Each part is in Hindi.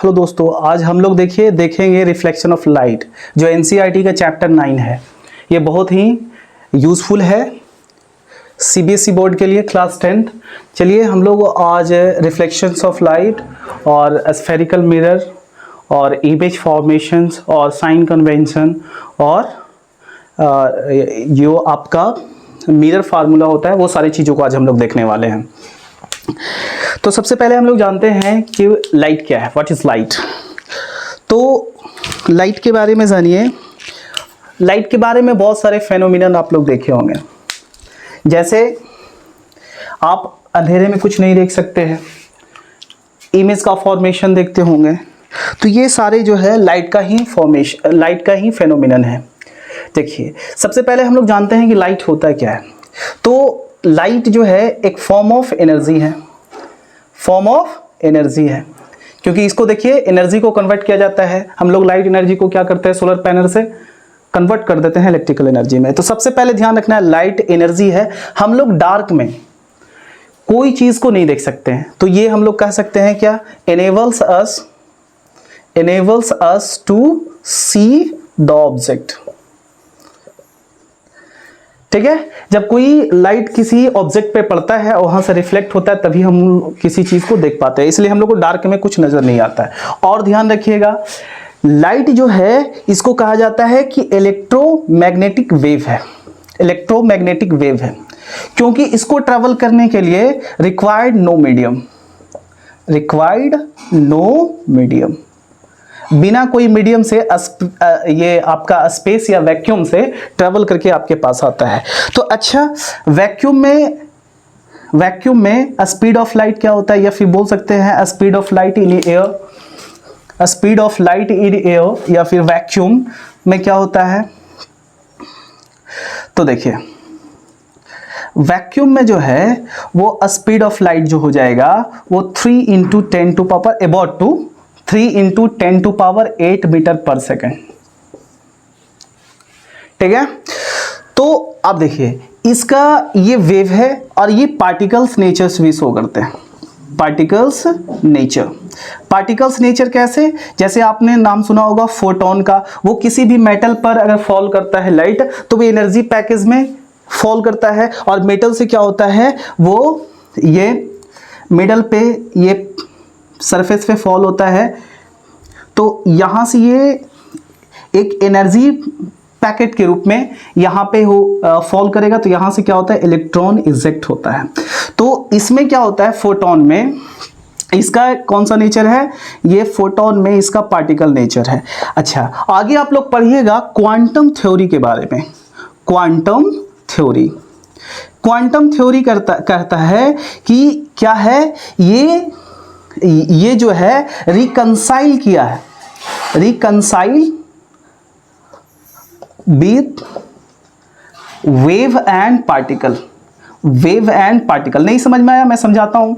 हेलो दोस्तों, आज हम लोग देखेंगे रिफ्लेक्शन ऑफ लाइट जो एनसीईआरटी का चैप्टर 9 है। ये बहुत ही यूज़फुल है सीबीएसई बोर्ड के लिए क्लास 10th। चलिए हम लोग आज रिफ्लेक्शंस ऑफ लाइट और स्फेरिकल मिरर और इमेज फॉर्मेशंस और साइन कन्वेंशन और जो आपका मिरर फार्मूला होता है वो सारी चीज़ों को आज हम लोग देखने वाले हैं। तो सबसे पहले हम लोग जानते हैं कि लाइट क्या है, व्हाट इज़ लाइट। तो लाइट के बारे में जानिए। लाइट के बारे में बहुत सारे फेनोमिनन आप लोग देखे होंगे, जैसे आप अंधेरे में कुछ नहीं देख सकते हैं, इमेज का फॉर्मेशन देखते होंगे। तो ये सारे जो है लाइट का ही फेनोमिनन है। देखिए सबसे पहले हम लोग जानते हैं कि लाइट होता क्या है। तो लाइट जो है एक फॉर्म ऑफ एनर्जी है, क्योंकि इसको देखिए एनर्जी को कन्वर्ट किया जाता है। हम लोग लाइट एनर्जी को क्या करते हैं, सोलर पैनल से कन्वर्ट कर देते हैं इलेक्ट्रिकल एनर्जी में। तो सबसे पहले ध्यान रखना है लाइट एनर्जी है। हम लोग डार्क में कोई चीज को नहीं देख सकते हैं, तो ये हम लोग कह सकते हैं क्या, enables us to see the object। ठीक है, जब कोई लाइट किसी ऑब्जेक्ट पे पड़ता है और वहां से रिफ्लेक्ट होता है तभी हम किसी चीज को देख पाते हैं, इसलिए हम लोग को डार्क में कुछ नजर नहीं आता है। और ध्यान रखिएगा लाइट जो है इसको कहा जाता है कि इलेक्ट्रोमैग्नेटिक वेव है, क्योंकि इसको ट्रेवल करने के लिए रिक्वायर्ड नो मीडियम, बिना कोई मीडियम से ये आपका स्पेस या वैक्यूम से ट्रेवल करके आपके पास आता है। तो अच्छा, वैक्यूम में स्पीड ऑफ लाइट क्या होता है, या फिर बोल सकते हैं speed of light in air, या फिर वैक्यूम में क्या होता है। तो देखिए वैक्यूम में जो है वो स्पीड ऑफ लाइट जो हो जाएगा वो 3 × 10⁸ मीटर पर सेकेंड। ठीक है, तो आप देखिए इसका ये वेव है और ये पार्टिकल्स नेचर्स भी शो करते हैं। पार्टिकल्स नेचर कैसे, जैसे आपने नाम सुना होगा फोटोन का। वो किसी भी मेटल पर अगर फॉल करता है लाइट तो वो एनर्जी पैकेज में फॉल करता है, और मेटल से क्या होता है वो ये मिडल पे ये सरफेस पे फॉल होता है। तो यहाँ से ये एक एनर्जी पैकेट के रूप में यहाँ पे हो फॉल करेगा, तो यहाँ से क्या होता है, इलेक्ट्रॉन इजेक्ट होता है। तो इसमें क्या होता है, फोटोन में इसका कौन सा नेचर है, ये फोटोन में इसका पार्टिकल नेचर है। अच्छा, आगे आप लोग पढ़िएगा क्वांटम थ्योरी के बारे में। क्वांटम थ्योरी कहता है कि क्या है, ये जो है रिकंसाइल किया है, reconcile with wave and particle. नहीं समझ में आया, मैं समझाता हूं।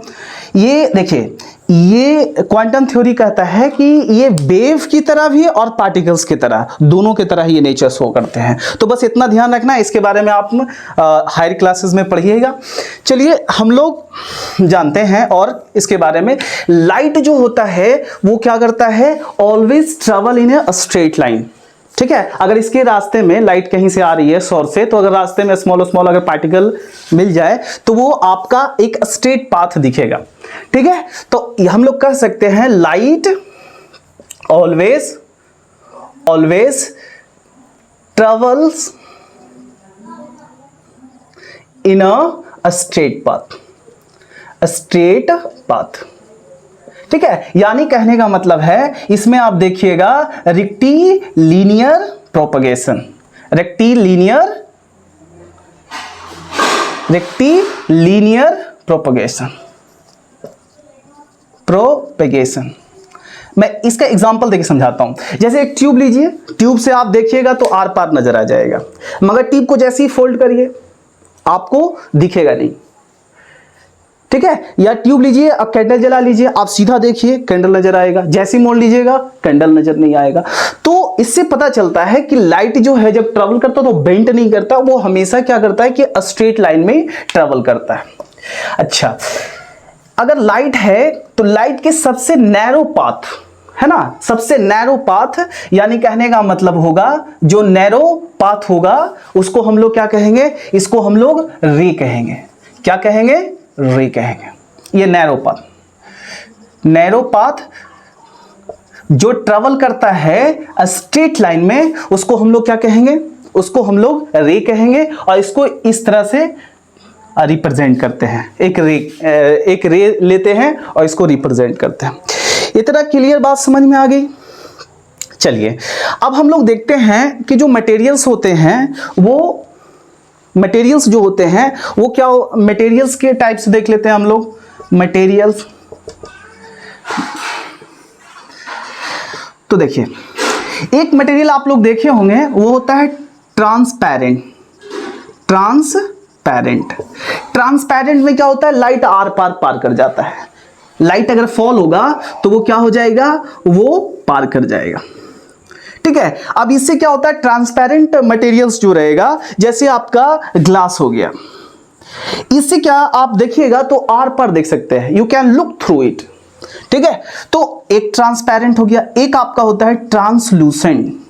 ये देखिए, ये क्वांटम थ्योरी कहता है कि ये वेव की तरह भी और पार्टिकल्स की तरह, दोनों की तरह ये नेचर शो करते हैं। तो बस इतना ध्यान रखना, इसके बारे में आप हायर क्लासेस में पढ़िएगा। चलिए हम लोग जानते हैं और इसके बारे में। लाइट जो होता है वो क्या करता है, always travel in a straight line. ठीक है, अगर इसके रास्ते में लाइट कहीं से आ रही है सोर्स से, तो अगर रास्ते में स्मॉल अगर पार्टिकल मिल जाए तो वो आपका एक स्ट्रेट पाथ दिखेगा। ठीक है, तो हम लोग कह सकते हैं light always travels in a straight path. ठीक है, यानी कहने का मतलब है, इसमें आप देखिएगा रेक्टिलिनियर प्रोपगेशन। मैं इसका एग्जांपल देके समझाता हूं। जैसे एक ट्यूब लीजिए, ट्यूब से आप देखिएगा तो आर पार नजर आ जाएगा, मगर ट्यूब को जैसे ही फोल्ड करिए आपको दिखेगा नहीं। ठीक है, या ट्यूब लीजिए, अब कैंडल जला लीजिए, आप सीधा देखिए कैंडल नजर आएगा, जैसे मोड़ लीजिएगा कैंडल नजर नहीं आएगा। तो इससे पता चलता है कि लाइट जो है जब ट्रेवल करता है तो बेंड नहीं करता, वो हमेशा क्या करता है कि स्ट्रेट लाइन में ट्रेवल करता है। अच्छा, अगर लाइट है तो लाइट के सबसे नैरो पाथ है ना, सबसे नैरो पाथ, यानी कहने का मतलब होगा जो नैरो पाथ होगा उसको हम लोग क्या कहेंगे, इसको हम लोग रे कहेंगे। क्या कहेंगे, रे कहेंगे। ये नैरो पाथ, नैरो पाथ जो ट्रेवल करता है स्ट्रेट लाइन में उसको हम लोग क्या कहेंगे, उसको हम लोग रे कहेंगे। और इसको इस तरह से रिप्रेजेंट करते हैं, एक रे लेते हैं और इसको रिप्रेजेंट करते हैं। इतना क्लियर बात समझ में आ गई। चलिए अब हम लोग देखते हैं कि जो मटेरियल्स होते हैं वो मटेरियल्स जो होते हैं वो क्या, मटेरियल्स के टाइप्स देख लेते हैं हम लोग। मटेरियल्स तो देखिए, एक मटेरियल आप लोग देखे होंगे वो होता है ट्रांसपेरेंट। ट्रांसपेरेंट में क्या होता है, लाइट आर पार कर जाता है। लाइट अगर फॉल होगा तो वो क्या हो जाएगा, वो पार कर जाएगा। ठीक है, अब इससे क्या होता है, ट्रांसपेरेंट मटेरियल्स जो रहेगा, जैसे आपका ग्लास हो गया, इससे क्या आप देखिएगा तो आर पार देख सकते हैं, you can look through it. ठीक है, तो एक ट्रांसपेरेंट हो गया, एक आपका होता है ट्रांसलूसेंट।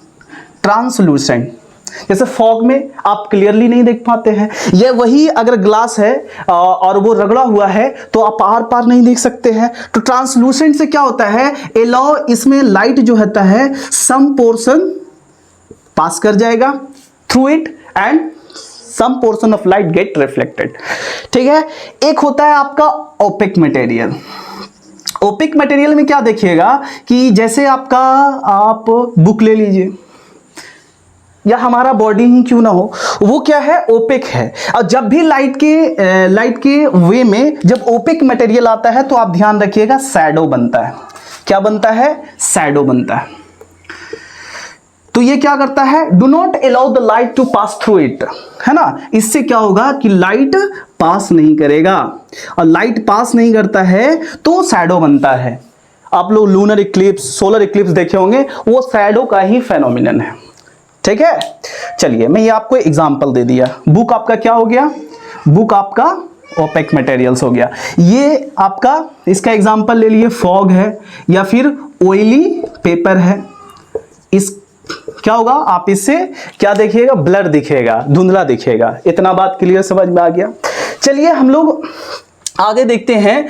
जैसे फॉग में आप क्लियरली नहीं देख पाते हैं, ये वही अगर ग्लास है और वो रगड़ा हुआ है तो आप आर पार नहीं देख सकते हैं। तो ट्रांसलूसेंट से क्या होता है, एलाउ, इसमें लाइट जो होता है सम पोर्शन पास कर जाएगा through it and some portion of light get reflected. ठीक है, एक होता है आपका ओपेक मटेरियल। ओपेक मटेरियल में क्या देखिएगा कि जैसे आपका, आप बुक ले लीजिए या हमारा बॉडी ही क्यों ना हो, वो क्या है, ओपेक है। और जब भी लाइट के वे में जब ओपेक मटेरियल आता है तो आप ध्यान रखिएगा शैडो बनता है। क्या बनता है, शैडो बनता है। तो ये क्या करता है, do not allow the light to pass through it, है ना। इससे क्या होगा कि लाइट पास नहीं करेगा, और लाइट पास नहीं करता है तो शैडो बनता है। आप लोग लूनर इक्लिप्स, सोलर इक्लिप्स देखे होंगे, वो शैडो का ही फेनोमिनन है। ठीक है, चलिए मैं ये आपको एग्जांपल दे दिया। बुक आपका क्या हो गया, बुक आपका ओपेक मटेरियल्स हो गया। ये आपका, इसका एग्जांपल ले लिए, फॉग है या फिर ऑयली पेपर है। इस क्या होगा, आप इससे क्या देखिएगा, ब्लर दिखेगा, धुंधला दिखेगा। इतना बात क्लियर समझ में आ गया। चलिए हम लोग आगे देखते हैं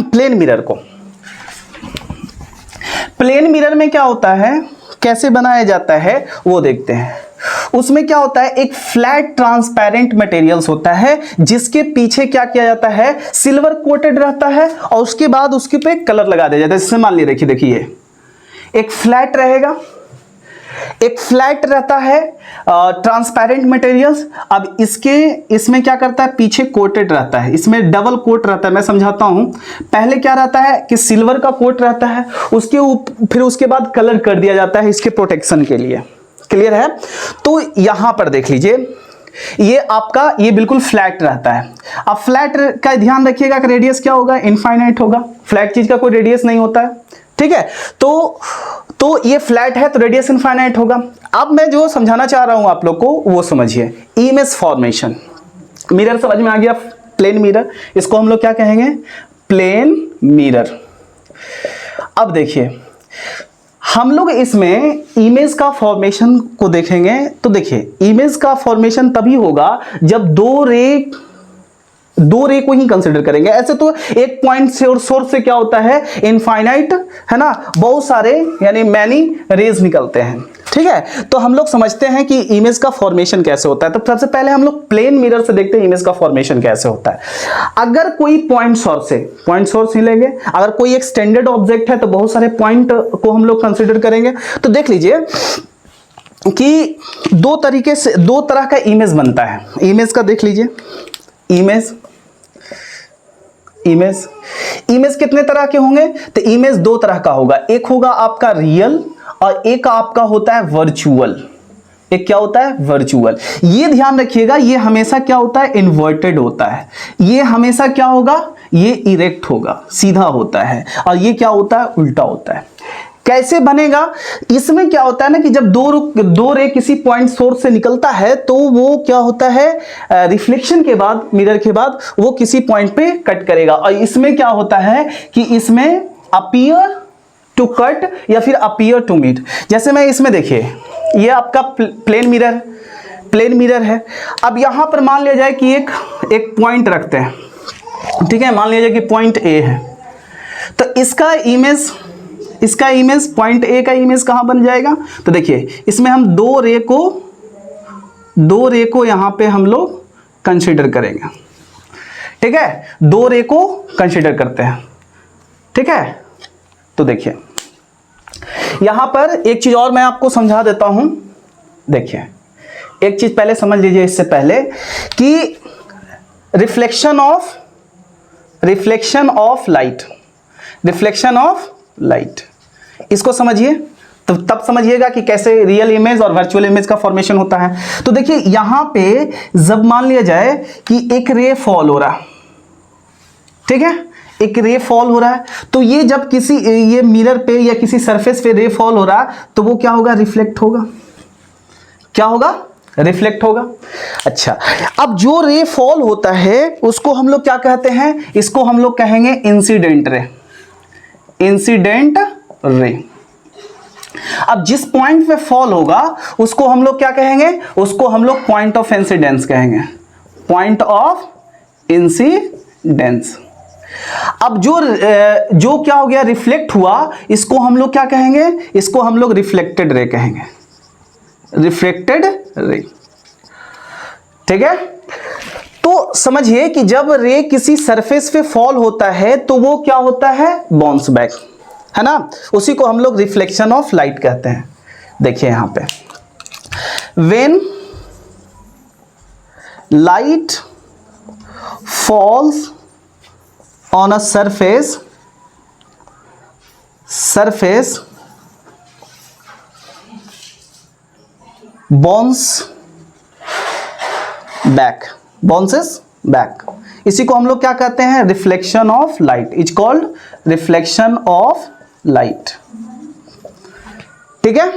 प्लेन मिरर को। प्लेन मिरर में क्या होता है, कैसे बनाया जाता है वो देखते हैं। उसमें क्या होता है, एक फ्लैट ट्रांसपेरेंट मटेरियल्स होता है जिसके पीछे क्या किया जाता है, सिल्वर कोटेड रहता है और उसके बाद उसके पे कलर लगा दिया जाता है। जैसे मान लीजिए, देखिए एक फ्लैट रहेगा, एक फ्लैट रहता है ट्रांसपेरेंट मटेरियल्स। अब इसमें क्या करता है, पीछे कोटेड रहता है, इसमें डबल कोट रहता है। मैं समझाता हूं, पहले क्या रहता है कि सिल्वर का कोट रहता है, फिर उसके बाद कलर कर दिया जाता है इसके प्रोटेक्शन के लिए। क्लियर है। तो यहां पर देख लीजिए, ये आपका, ये बिल्कुल फ्लैट रहता है। अब फ्लैट का ध्यान रखिएगा कि रेडियस क्या होगा, इनफाइनाइट होगा। फ्लैट चीज का कोई रेडियस नहीं होता है। ठीक है, तो ये फ्लैट है तो रेडियस इनफाइनाइट होगा। अब मैं जो समझाना चाह रहा हूं आप लोग को वो समझिए। इमेज फॉर्मेशन, मिरर समझ में आ गया, प्लेन मिरर, इसको हम लोग क्या कहेंगे, प्लेन मिरर। अब देखिए हम लोग इसमें इमेज का फॉर्मेशन को देखेंगे। तो देखिए इमेज का फॉर्मेशन तभी होगा जब दो रे को ही कंसिडर करेंगे। ऐसे तो एक पॉइंट से और सोर्स से क्या होता है, इनफाइनाइट, है ना, बहुत सारे यानी मैनी रेज निकलते हैं। ठीक है, तो हम लोग समझते हैं कि इमेज का फॉर्मेशन कैसे होता है। तो सबसे पहले हम लोग प्लेन मिरर से देखते हैं इमेज का फॉर्मेशन कैसे होता है। अगर कोई पॉइंट सोर्स ही लेंगे, अगर कोई एक स्टैंडर्ड ऑब्जेक्ट है तो बहुत सारे पॉइंट को हम लोग कंसिडर करेंगे। तो देख लीजिए कि दो तरह का इमेज बनता है। इमेज का देख लीजिए, इमेज कितने तरह के होंगे, तो इमेज दो तरह का होगा। एक होगा आपका रियल और एक आपका होता है वर्चुअल। एक क्या होता है, वर्चुअल। ये ध्यान रखिएगा, ये हमेशा क्या होता है, इन्वर्टेड होता है। ये हमेशा क्या होगा, ये इरेक्ट होगा, सीधा होता है। और ये क्या होता है, उल्टा होता है। कैसे बनेगा, इसमें क्या होता है ना कि जब दो रे किसी पॉइंट सोर्स से निकलता है तो वो क्या होता है, रिफ्लेक्शन के बाद, मिरर के बाद वो किसी पॉइंट पे कट करेगा। और इसमें क्या होता है कि इसमें अपीयर टू कट या फिर अपीयर टू मीट। जैसे मैं इसमें देखिए, ये आपका प्लेन मिरर है। अब यहां पर मान लिया जाए कि एक पॉइंट रखते हैं, ठीक है, मान लिया जाए कि पॉइंट ए है, तो इसका इमेज पॉइंट ए का इमेज कहां बन जाएगा? तो देखिए इसमें हम दो रे को यहां पे हम लोग कंसीडर करेंगे, ठीक है, दो रे को कंसीडर करते हैं, ठीक है। तो देखिए यहां पर एक चीज और मैं आपको समझा देता हूं। देखिए एक चीज पहले समझ लीजिए इससे पहले कि रिफ्लेक्शन ऑफ लाइट, इसको समझिए तो तब समझिएगा कि कैसे रियल इमेज और वर्चुअल इमेज का फॉर्मेशन होता है। तो देखिए यहां पे जब मान लिया जाए कि एक रे फॉल हो रहा, ठीक है, एक रे फॉल हो रहा है, तो ये जब किसी ये मिरर पे या किसी सरफेस पे रे फॉल हो रहा है तो वो क्या होगा? रिफ्लेक्ट होगा। क्या होगा? रिफ्लेक्ट होगा। अच्छा, अब जो रे फॉल होता है उसको हम लोग क्या कहते हैं? इसको हम लोग कहेंगे इंसिडेंट रे। अब जिस पॉइंट पे फॉल होगा उसको हम लोग क्या कहेंगे? उसको हम लोग पॉइंट ऑफ इंसिडेंस कहेंगे, पॉइंट ऑफ इंसिडेंस। अब जो क्या हो गया? रिफ्लेक्ट हुआ, इसको हम लोग क्या कहेंगे? इसको हम लोग रिफ्लेक्टेड रे कहेंगे, रिफ्लेक्टेड रे, ठीक है। तो समझिए कि जब रे किसी सरफेस पे फॉल होता है तो वो क्या होता है? बाउंस बैक, है ना, उसी को हम लोग रिफ्लेक्शन ऑफ लाइट कहते हैं। देखिए यहां पे when light falls on a surface bounces back, इसी को हम लोग क्या कहते हैं? Reflection of light, is called reflection of light, ठीक है।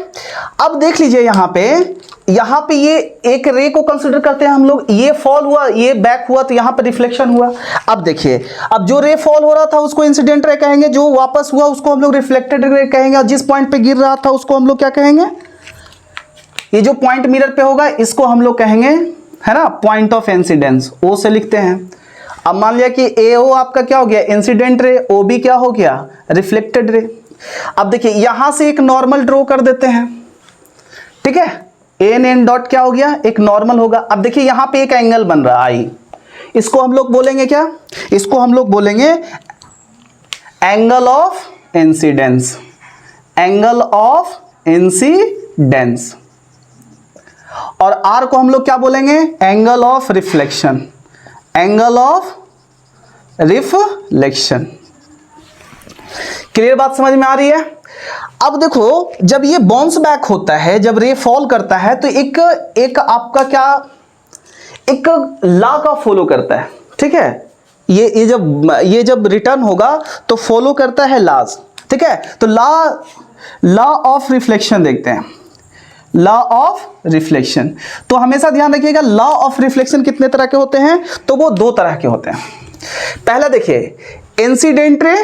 अब देख लीजिए यहां पे ये एक रे को कंसीडर करते हैं हम लोग, ये फॉल हुआ, ये बैक हुआ, तो यहां पर रिफ्लेक्शन हुआ। अब देखिए, अब जो रे फॉल हो रहा था उसको इंसिडेंट रे कहेंगे, जो वापस हुआ उसको हम लोग रिफ्लेक्टेड रे कहेंगे, और जिस पॉइंट पे गिर रहा था उसको हम लोग क्या कहेंगे? ये जो पॉइंट मिरर पे होगा इसको हम लोग कहेंगे, है ना, पॉइंट ऑफ इंसिडेंस, ओ से लिखते हैं। अब मान लिया कि ए ओ आपका क्या हो गया? इंसिडेंट रे, ओ बी क्या हो गया? Reflected ray. अब देखिए यहां से एक नॉर्मल ड्रॉ कर देते हैं, ठीक है, एन डॉट क्या हो गया? एक नॉर्मल होगा। अब देखिए यहां पे एक एंगल बन रहा है आई, इसको हम लोग बोलेंगे क्या? इसको हम लोग बोलेंगे angle of incidence, angle of incidence. और आर को हम लोग क्या बोलेंगे? Angle of reflection, angle of reflection. Clear बात समझ में आ रही है? अब देखो जब ये बाउंस बैक होता है, जब रे फॉल करता है, तो एक आपका क्या, एक लॉ का फॉलो करता है, ठीक है। ये जब रिटर्न होगा तो फॉलो करता है लॉज, ठीक है। तो लॉ ऑफ रिफ्लेक्शन देखते हैं, लॉ ऑफ रिफ्लेक्शन। तो हमेशा ध्यान रखिएगा लॉ ऑफ रिफ्लेक्शन कितने तरह के होते हैं? तो वो दो तरह के होते हैं। पहला देखिए इंसिडेंट रे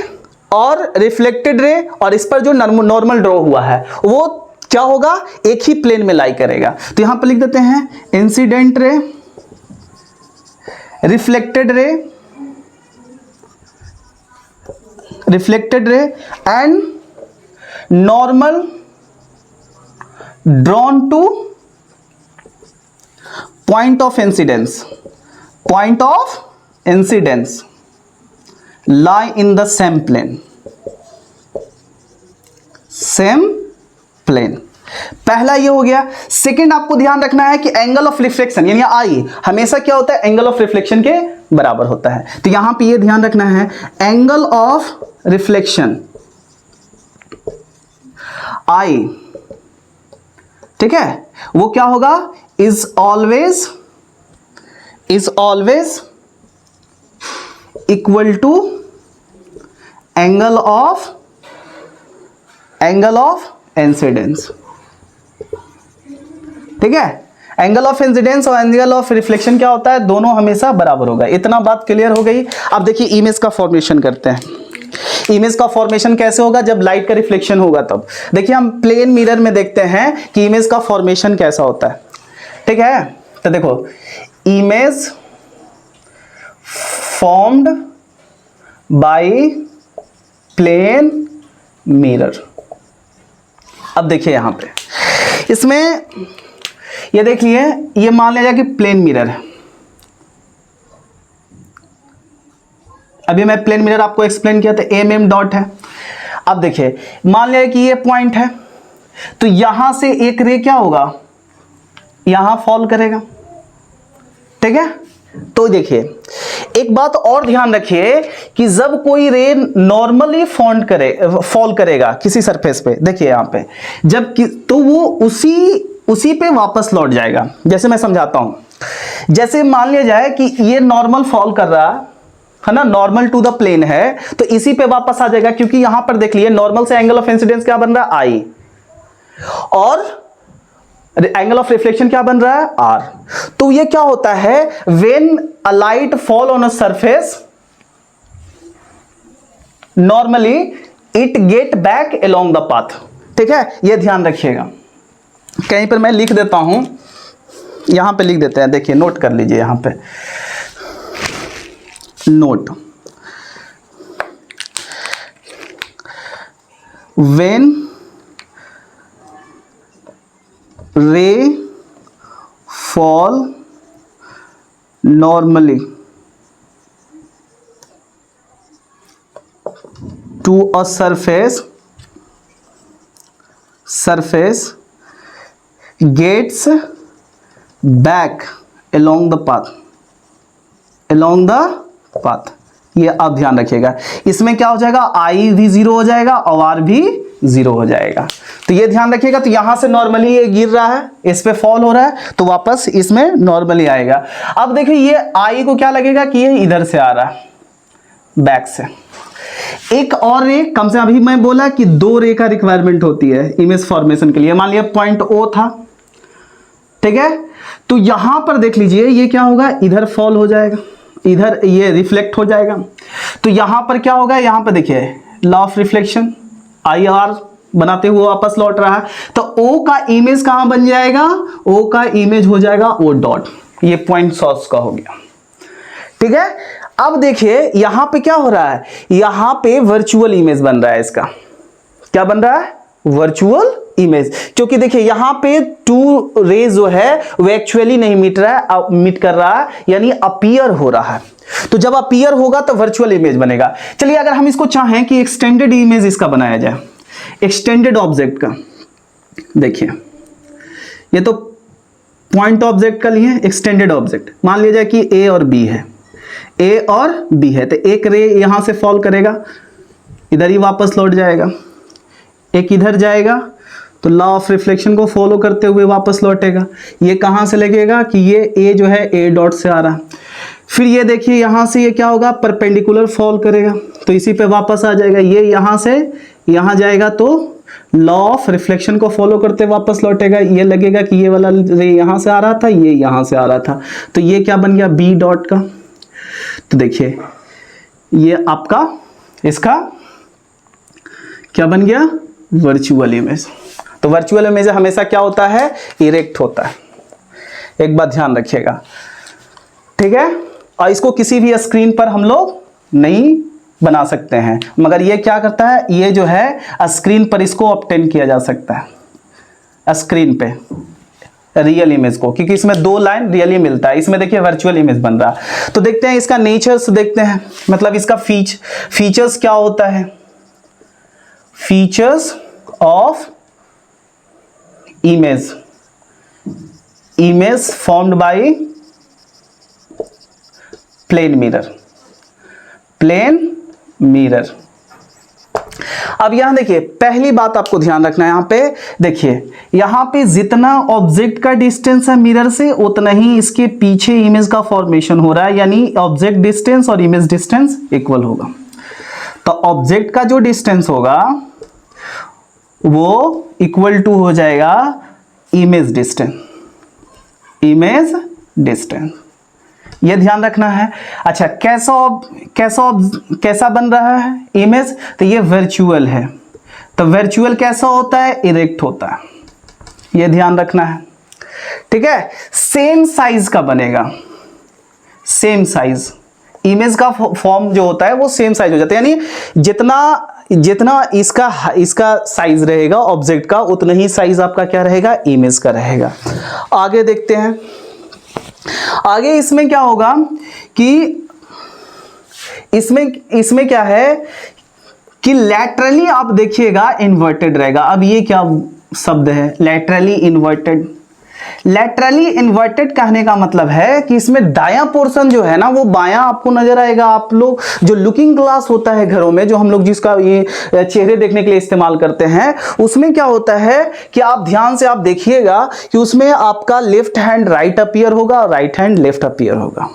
और रिफ्लेक्टेड रे, और इस पर जो नॉर्मल ड्रॉ हुआ है वो क्या होगा? एक ही प्लेन में लाई करेगा। तो यहां पर लिख देते हैं incident ray, reflected ray and normal drawn to point of incidence lie in the same plane, पहला ये हो गया। सेकंड आपको ध्यान रखना है कि एंगल ऑफ रिफ्लेक्शन यानी आई हमेशा क्या होता है? एंगल ऑफ रिफ्लेक्शन के बराबर होता है। तो यहां पे ये ध्यान रखना है, एंगल ऑफ रिफ्लेक्शन आई, ठीक है, वो क्या होगा? Is always equal to angle of incidence, ठीक है। एंगल ऑफ इंसिडेंस और एंगल ऑफ रिफ्लेक्शन क्या होता है? दोनों हमेशा बराबर होगा। इतना बात क्लियर हो गई। अब देखिए इमेज का फॉर्मेशन करते हैं। इमेज का फॉर्मेशन कैसे होगा, जब लाइट का रिफ्लेक्शन होगा तब। देखिए हम प्लेन मिरर में देखते हैं कि इमेज का फॉर्मेशन कैसा होता है, ठीक है। तो देखो image formed by plane mirror. अब देखिए यहां पे इसमें ये देखिए, ये मान लिया कि प्लेन मिरर है। अभी मैं प्लेन मिरर आपको एक्सप्लेन किया था, एम डॉट है। अब देखिए मान लिया कि ये पॉइंट है, तो यहां से एक रे क्या होगा, यहां फॉल करेगा, ठीक है। तो देखिए एक बात और ध्यान रखिए कि जब कोई रे नॉर्मली फॉल करेगा किसी सरफेस पे, देखिए यहां पे तो वो उसी पे वापस लौट जाएगा। जैसे मैं समझाता हूं, जैसे मान लिया जाए कि ये नॉर्मल फॉल कर रहा है ना, नॉर्मल टू द प्लेन है, तो इसी पे वापस आ जाएगा, क्योंकि यहां पर देख लिए नॉर्मल से एंगल ऑफ इंसिडेंस क्या बन रहा है, आई, और एंगल ऑफ रिफ्लेक्शन क्या बन रहा है, आर। तो ये क्या होता है, when a light fall on a surface normally it get back along the path, ठीक है। ये ध्यान रखिएगा। कहीं पर मैं लिख देता हूं, यहां पे लिख देते हैं, देखिए नोट कर लीजिए यहां पे, नोट, व्हेन रे fall normally to a surface gets back along the path। ये आप ध्यान रखिएगा, इसमें क्या हो जाएगा, आई भी जीरो हो जाएगा और आर भी जीरो हो जाएगा। तो ये ध्यान रखिएगा। तो यहां से नॉर्मली ये गिर रहा है, इस पे फॉल हो रहा है, तो वापस इसमें नॉर्मली आएगा। अब देखिए ये आई को क्या लगेगा कि ये इधर से आ रहा है, बैक से। एक और रे, कम से अभी मैं बोला कि 2 रे का रिक्वायरमेंट होती है इमेज फॉर्मेशन के लिए। मान लिया पॉइंट ओ था, ठीक है। तो यहां पर देख लीजिए ये क्या होगा, इधर फॉल हो जाएगा, इधर ये रिफ्लेक्ट हो जाएगा। तो यहां पर क्या होगा, यहां पर देखिए law of reflection, I R बनाते हुए वापस लौट रहा है। तो ओ का इमेज कहां बन जाएगा, ओ का इमेज हो जाएगा ओ डॉट, ये पॉइंट सोर्स का हो गया, ठीक है। अब देखिए यहां पे क्या हो रहा है, यहां पे वर्चुअल इमेज बन रहा है। इसका क्या बन रहा है, वर्चुअल इमेज, क्योंकि देखिए यहां पे 2 रेज जो है वो एक्चुअली नहीं मीट कर रहा है, यानी अपीयर हो रहा है। तो जब अपीयर होगा तो वर्चुअल इमेज बनेगा। चलिए अगर हम इसको चाहें कि एक्सटेंडेड इमेज इसका बनाया जाए, एक्सटेंडेड ऑब्जेक्ट का, देखिए ये तो पॉइंट ऑब्जेक्ट का लिए एक्सटेंडेड ऑब्जेक्ट, मान लिया जाए कि ए और बी है, ए और बी है, तो एक रे यहां से फॉल करेगा, इधर ही वापस लौट जाएगा, एक इधर जाएगा, तो लॉ ऑफ रिफ्लेक्शन को फॉलो करते हुए वापस लौटेगा। ये कहां से लगेगा कि ये ए जो है ए डॉट से आ रहा है। फिर ये देखिए यहां से ये क्या होगा, परपेंडिकुलर फॉल करेगा, तो इसी पे वापस आ जाएगा। ये यहां से यहां जाएगा, तो लॉ ऑफ रिफ्लेक्शन को फॉलो करते वापस लौटेगा। ये लगेगा कि ये वाला रे यहां से आ रहा था, ये यहां से आ रहा था, तो ये क्या बन गया, बी डॉट का। तो देखिए ये आपका इसका क्या बन गया, वर्चुअल इमेज। तो वर्चुअल इमेज हमेशा क्या होता है, इरेक्ट होता है, एक बात ध्यान रखिएगा, ठीक है। और इसको किसी भी स्क्रीन पर हम लोग नहीं बना सकते हैं, मगर ये क्या करता है, ये जो है स्क्रीन पर इसको ऑब्टेन किया जा सकता है, स्क्रीन पे रियल इमेज को, क्योंकि इसमें 2 लाइन रियली मिलता है। इसमें देखिए वर्चुअल इमेज बन रहा। तो देखते हैं इसका नेचर्स, देखते हैं मतलब इसका फीचर्स क्या होता है। Features of image formed by plane mirror. अब यहां देखिए पहली बात आपको ध्यान रखना है, यहां पे देखिए, यहां पे जितना ऑब्जेक्ट का डिस्टेंस है मिरर से, उतना ही इसके पीछे इमेज का फॉर्मेशन हो रहा है, यानी ऑब्जेक्ट डिस्टेंस और इमेज डिस्टेंस इक्वल होगा। तो ऑब्जेक्ट का जो डिस्टेंस होगा वो इक्वल टू हो जाएगा इमेज डिस्टेंस। ये ध्यान रखना है। अच्छा, कैसा बन रहा है इमेज, तो ये वर्चुअल है, तो वर्चुअल कैसा होता है, इरेक्ट होता है, ये ध्यान रखना है। ठीक है, सेम साइज का बनेगा, सेम साइज, इमेज का फॉर्म जो होता है वो सेम साइज हो जाता है, यानी जितना इसका साइज रहेगा ऑब्जेक्ट का, उतना ही साइज आपका क्या रहेगा, इमेज का रहेगा। आगे देखते हैं, आगे इसमें क्या होगा कि इसमें क्या है कि लैटरली आप देखिएगा इन्वर्टेड रहेगा। अब ये क्या शब्द है, लैटरली इन्वर्टेड। लैटरली इन्वर्टेड कहने का मतलब है कि इसमें दायां पोर्शन जो है ना वो बायां आपको नजर आएगा। आप लोग जो लुकिंग ग्लास होता है घरों में, जो हम लोग जिसका ये चेहरे देखने के लिए इस्तेमाल करते हैं, उसमें क्या होता है कि आप ध्यान से आप देखिएगा कि उसमें आपका लेफ्ट हैंड राइट अपीयर होगा और राइट हैंड लेफ्ट अपीयर होगा।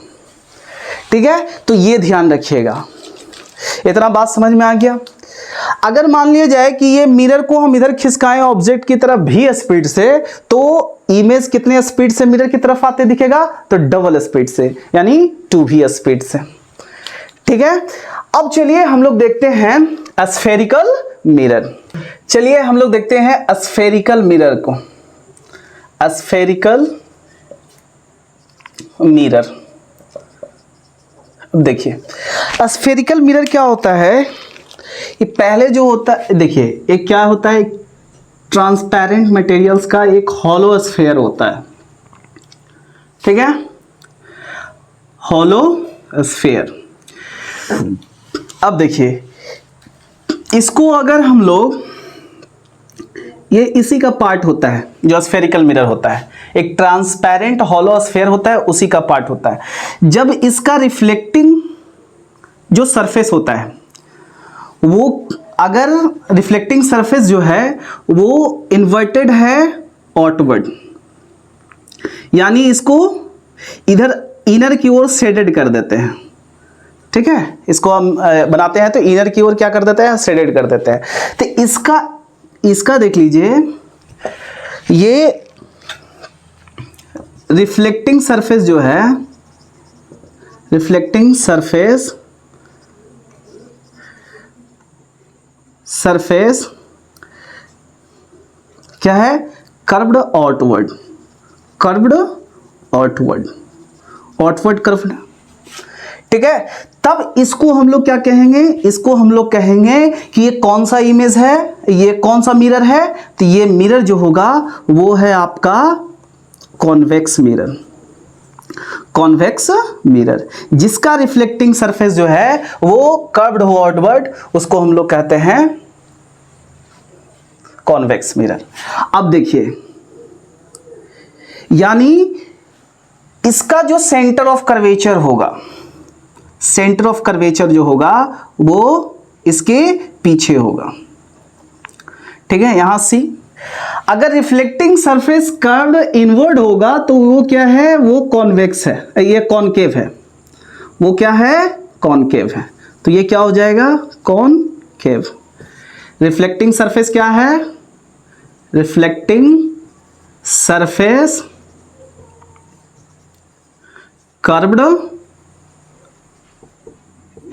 ठीक है, तो ये ध्यान रखिएगा। इतना बात समझ में आ गया। अगर मान लिया जाए कि ये मिरर को हम इधर खिसकाएं ऑब्जेक्ट की तरफ भी स्पीड से, तो इमेज कितने स्पीड से मिरर की तरफ आते दिखेगा, तो डबल स्पीड से, यानी 2v स्पीड से। ठीक है, अब चलिए हम लोग देखते हैं स्फेरिकल मिरर। चलिए हम लोग देखते हैं स्फेरिकल मिरर को। स्फेरिकल मिरर, देखिए स्फेरिकल मिरर क्या होता है, ये पहले जो होता है, देखिए एक क्या होता है, ट्रांसपेरेंट मटेरियल्स का एक हॉलो स्फेयर होता है। ठीक है, हॉलो स्फेयर। अब देखिए इसको अगर हम लोग, ये इसी का पार्ट होता है जो स्फेरिकल मिरर होता है, एक ट्रांसपेरेंट हॉलो स्फेयर होता है, उसी का पार्ट होता है। जब इसका रिफ्लेक्टिंग जो सरफेस होता है, वो अगर रिफ्लेक्टिंग सरफेस जो है वो इन्वर्टेड है आउटवर्ड, यानी इसको इधर इनर की ओर शेडेड कर देते हैं। ठीक है, इसको हम बनाते हैं तो इनर की ओर क्या कर देते हैं, शेडेड कर देते हैं। तो इसका देख लीजिए, ये रिफ्लेक्टिंग सरफेस जो है, रिफ्लेक्टिंग सरफेस क्या है, curved outward, curved outward, outward curved. ठीक है, तब इसको हम लोग क्या कहेंगे, इसको हम लोग कहेंगे कि ये कौन सा इमेज है, ये कौन सा मिरर है, तो ये मिरर जो होगा वो है आपका कॉन्वेक्स मिरर। कॉन्वेक्स मिरर, जिसका रिफ्लेक्टिंग सरफेस जो है वो कर्व्ड हो आउटवर्ड, उसको हम लोग कहते हैं कॉन्वेक्स मिरर। अब देखिए, यानी इसका जो सेंटर ऑफ कर्वेचर होगा, सेंटर ऑफ कर्वेचर जो होगा वो इसके पीछे होगा। ठीक है, यहां सी, अगर रिफ्लेक्टिंग सरफेस कर्व्ड इनवर्ड होगा तो वो क्या है, वो कॉन्वेक्स है, ये कॉनकेव है, वो क्या है, कॉनकेव है। तो ये क्या हो जाएगा, कॉनकेव। रिफ्लेक्टिंग सरफेस क्या है, रिफ्लेक्टिंग सरफेस कर्व्ड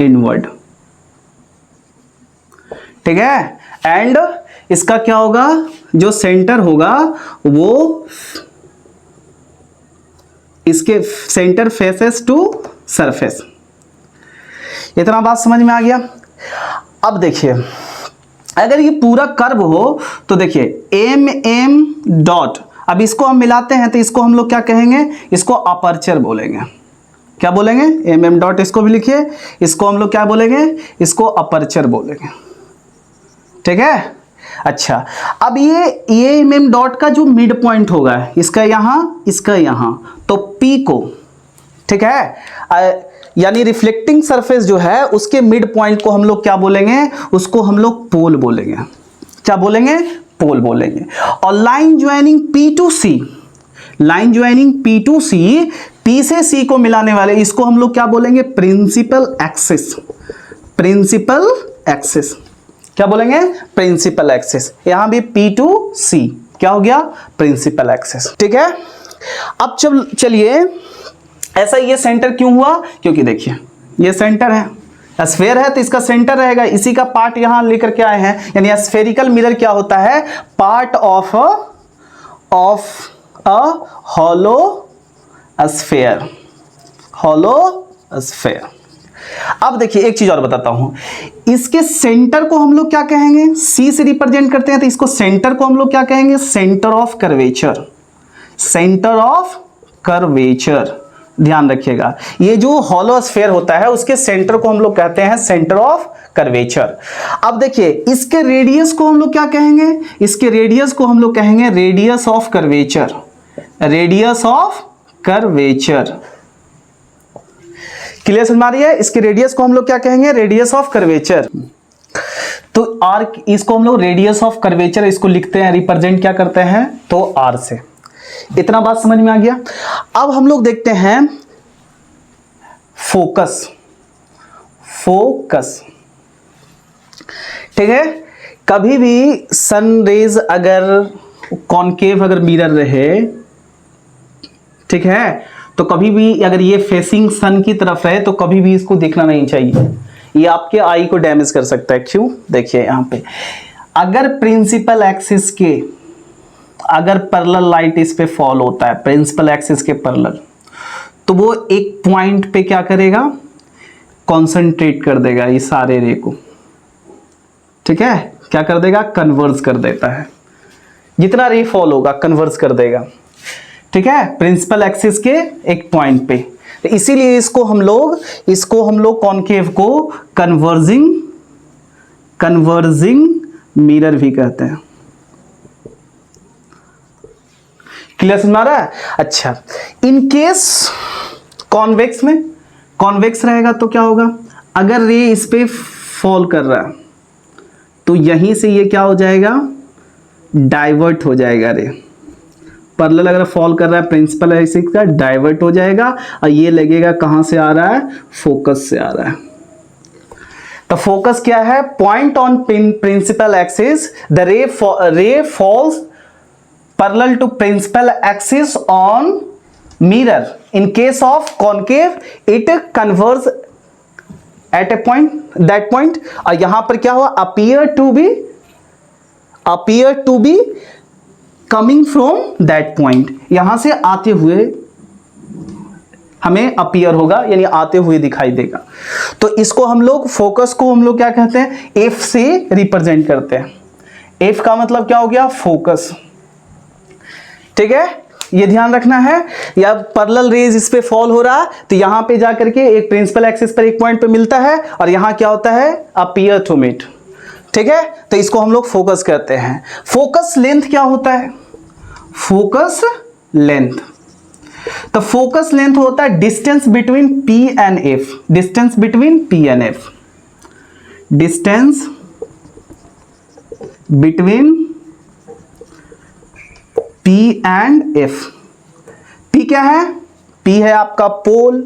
इनवर्ड। ठीक है, एंड इसका क्या होगा, जो सेंटर होगा वो इसके सेंटर फेसेस टू सरफेस। इतना बात समझ में आ गया। अब देखिए, अगर ये पूरा कर्व हो तो देखिए एम एम डॉट, अब इसको हम मिलाते हैं तो इसको हम लोग क्या कहेंगे, इसको अपर्चर बोलेंगे। क्या बोलेंगे, एम एम डॉट, इसको भी लिखिए, इसको हम लोग क्या बोलेंगे, इसको अपर्चर बोलेंगे। ठीक है, अच्छा, अब ये एम एम डॉट का जो मिड पॉइंट होगा, इसका यहां, तो पी को, ठीक है, यानी रिफ्लेक्टिंग सरफेस जो है उसके मिड पॉइंट को हम लोग क्या बोलेंगे, उसको हम लोग पोल बोलेंगे। क्या बोलेंगे, पोल बोलेंगे। और line joining P to C, line joining P to C, P से सी को मिलाने वाले, इसको हम लोग क्या बोलेंगे, प्रिंसिपल एक्सिस। प्रिंसिपल एक्सिस क्या बोलेंगे, प्रिंसिपल एक्सिस। यहां भी पी टू सी क्या हो गया, प्रिंसिपल एक्सिस। ठीक है, अब चलिए ऐसा ये सेंटर क्यों हुआ, क्योंकि देखिए ये सेंटर है, स्फेयर है तो इसका सेंटर रहेगा, इसी का पार्ट यहां लेकर के आए हैं। यानी स्फेरिकल मिरर क्या होता है, part of a hollow sphere, hollow sphere. अब देखिए एक चीज और बताता हूं, इसके सेंटर को हम लोग क्या कहेंगे, सी से रिप्रेजेंट करते हैं तो इसको सेंटर को हम लोग क्या कहेंगे, centre of curvature, centre of curvature. ध्यान रखिएगा, ये जो हॉलो स्फेयर होता है उसके सेंटर को हम लोग कहते हैं सेंटर ऑफ कर्वेचर। अब देखिए इसके रेडियस को हम लोग क्या कहेंगे, इसके रेडियस को हम लोग कहेंगे radius of curvature, radius of curvature. Clear समझ आ रही है, इसके रेडियस को हम लोग क्या कहेंगे, रेडियस ऑफ कर्वेचर। तो आर, इसको हम लोग रेडियस ऑफ कर्वेचर इसको लिखते हैं, रिप्रेजेंट क्या करते हैं, तो आर से। इतना बात समझ में आ गया। अब हम लोग देखते हैं फोकस, फोकस, ठीक है। कभी भी सन रेज अगर कॉनकेव अगर मिरर रहे, ठीक है, तो कभी भी अगर ये फेसिंग सन की तरफ है तो कभी भी इसको देखना नहीं चाहिए, ये आपके आई को डैमेज कर सकता है। क्यों, देखिए यहां पे अगर प्रिंसिपल एक्सिस के अगर पैरेलल लाइट इस पे फॉल होता है, प्रिंसिपल एक्सिस के पैरेलल, तो वो एक पॉइंट पे क्या करेगा, कंसंट्रेट कर देगा ये सारे रे को, ठीक है, क्या कर देगा, कन्वर्ज कर देता है, जितना रे फॉल होगा कन्वर्ज कर देगा, ठीक है, प्रिंसिपल एक्सिस के एक पॉइंट पे। तो इसीलिए इसको हम लोग कॉनकेव को कन्वर्जिंग मिरर भी कहते हैं। क्लियर समझ आ रहा है। अच्छा, इन केस कॉन्वेक्स में, कॉन्वेक्स रहेगा तो क्या होगा, अगर रे इस पे फॉल कर रहा है तो यहीं से ये क्या हो जाएगा, डाइवर्ट हो जाएगा रे। पैरेलल अगर फॉल कर रहा है प्रिंसिपल एक्सिस का, डाइवर्ट हो जाएगा और ये लगेगा कहां से आ रहा है, फोकस से आ रहा है। तो फोकस क्या है, point on principal axis, the ray falls parallel to principal axis on mirror. In case of concave, it converges at a point, that point, और यहां पर क्या हुआ, appear to be coming from that point, यहां से आते हुए हमें अपीयर होगा, यानी आते हुए दिखाई देगा। तो इसको हम लोग, फोकस को हम लोग क्या कहते हैं, एफ से रिप्रेजेंट करते हैं। एफ का मतलब क्या हो गया, फोकस, ठीक है, ये ध्यान रखना है। या पैरेलल रेज इस पे फॉल हो रहा तो यहां पे जाकर के एक प्रिंसिपल एक्सिस पर एक पॉइंट पे मिलता है और यहां क्या होता है, अपीयर टू मीट, ठीक है, तो इसको हम लोग फोकस कहते हैं। फोकस लेंथ क्या होता है, फोकस लेंथ, तो फोकस लेंथ होता है distance between P and F, distance between P and F, distance between P and F। P क्या है, P है आपका पोल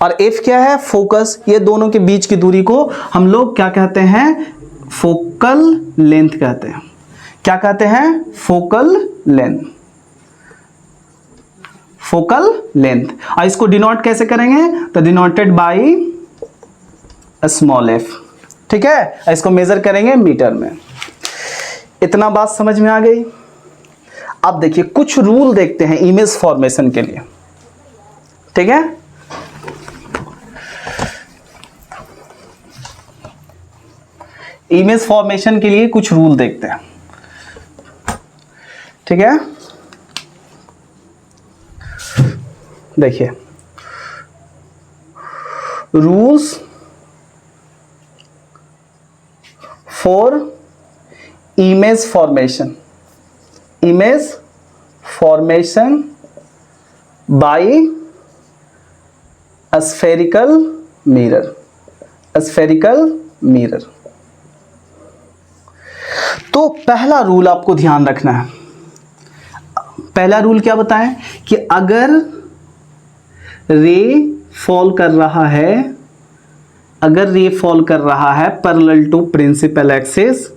और F क्या है, फोकस। ये दोनों के बीच की दूरी को हम लोग क्या कहते हैं, फोकल लेंथ कहते हैं। क्या कहते हैं, फोकल लेंथ, फोकल लेंथ। और इसको डिनोट कैसे करेंगे, तो डिनोटेड बाय स्मॉल f, ठीक है, इसको मेजर करेंगे मीटर में। इतना बात समझ में आ गई। अब देखिए कुछ रूल देखते हैं इमेज फॉर्मेशन के लिए, ठीक है। इमेज फॉर्मेशन के लिए कुछ रूल देखते हैं, ठीक है। देखिए rules for image formation, image formation by spherical mirror, spherical mirror. तो पहला रूल आपको ध्यान रखना है। पहला रूल क्या बताएं कि अगर रे फॉल कर रहा है, अगर रे फॉल कर रहा है पैरेलल टू प्रिंसिपल एक्सिस,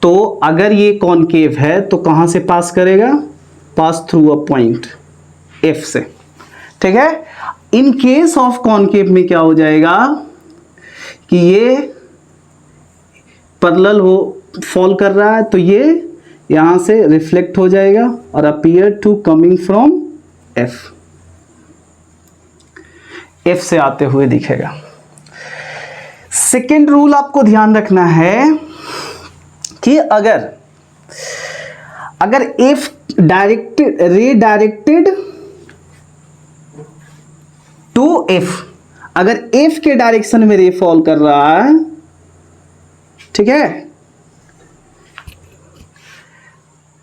तो अगर ये कॉनकेव है तो कहां से पास करेगा, pass through a point F से, ठीक है। इन केस ऑफ कॉनकेव में क्या हो जाएगा कि ये पैरेलल हो फॉल कर रहा है, तो ये यहां से रिफ्लेक्ट हो जाएगा और appear to coming from F, F से आते हुए दिखेगा। सेकेंड रूल आपको ध्यान रखना है कि अगर एफ डायरेक्टेड, रे डायरेक्टेड टू एफ, अगर एफ के डायरेक्शन में रे फॉल कर रहा है, ठीक है,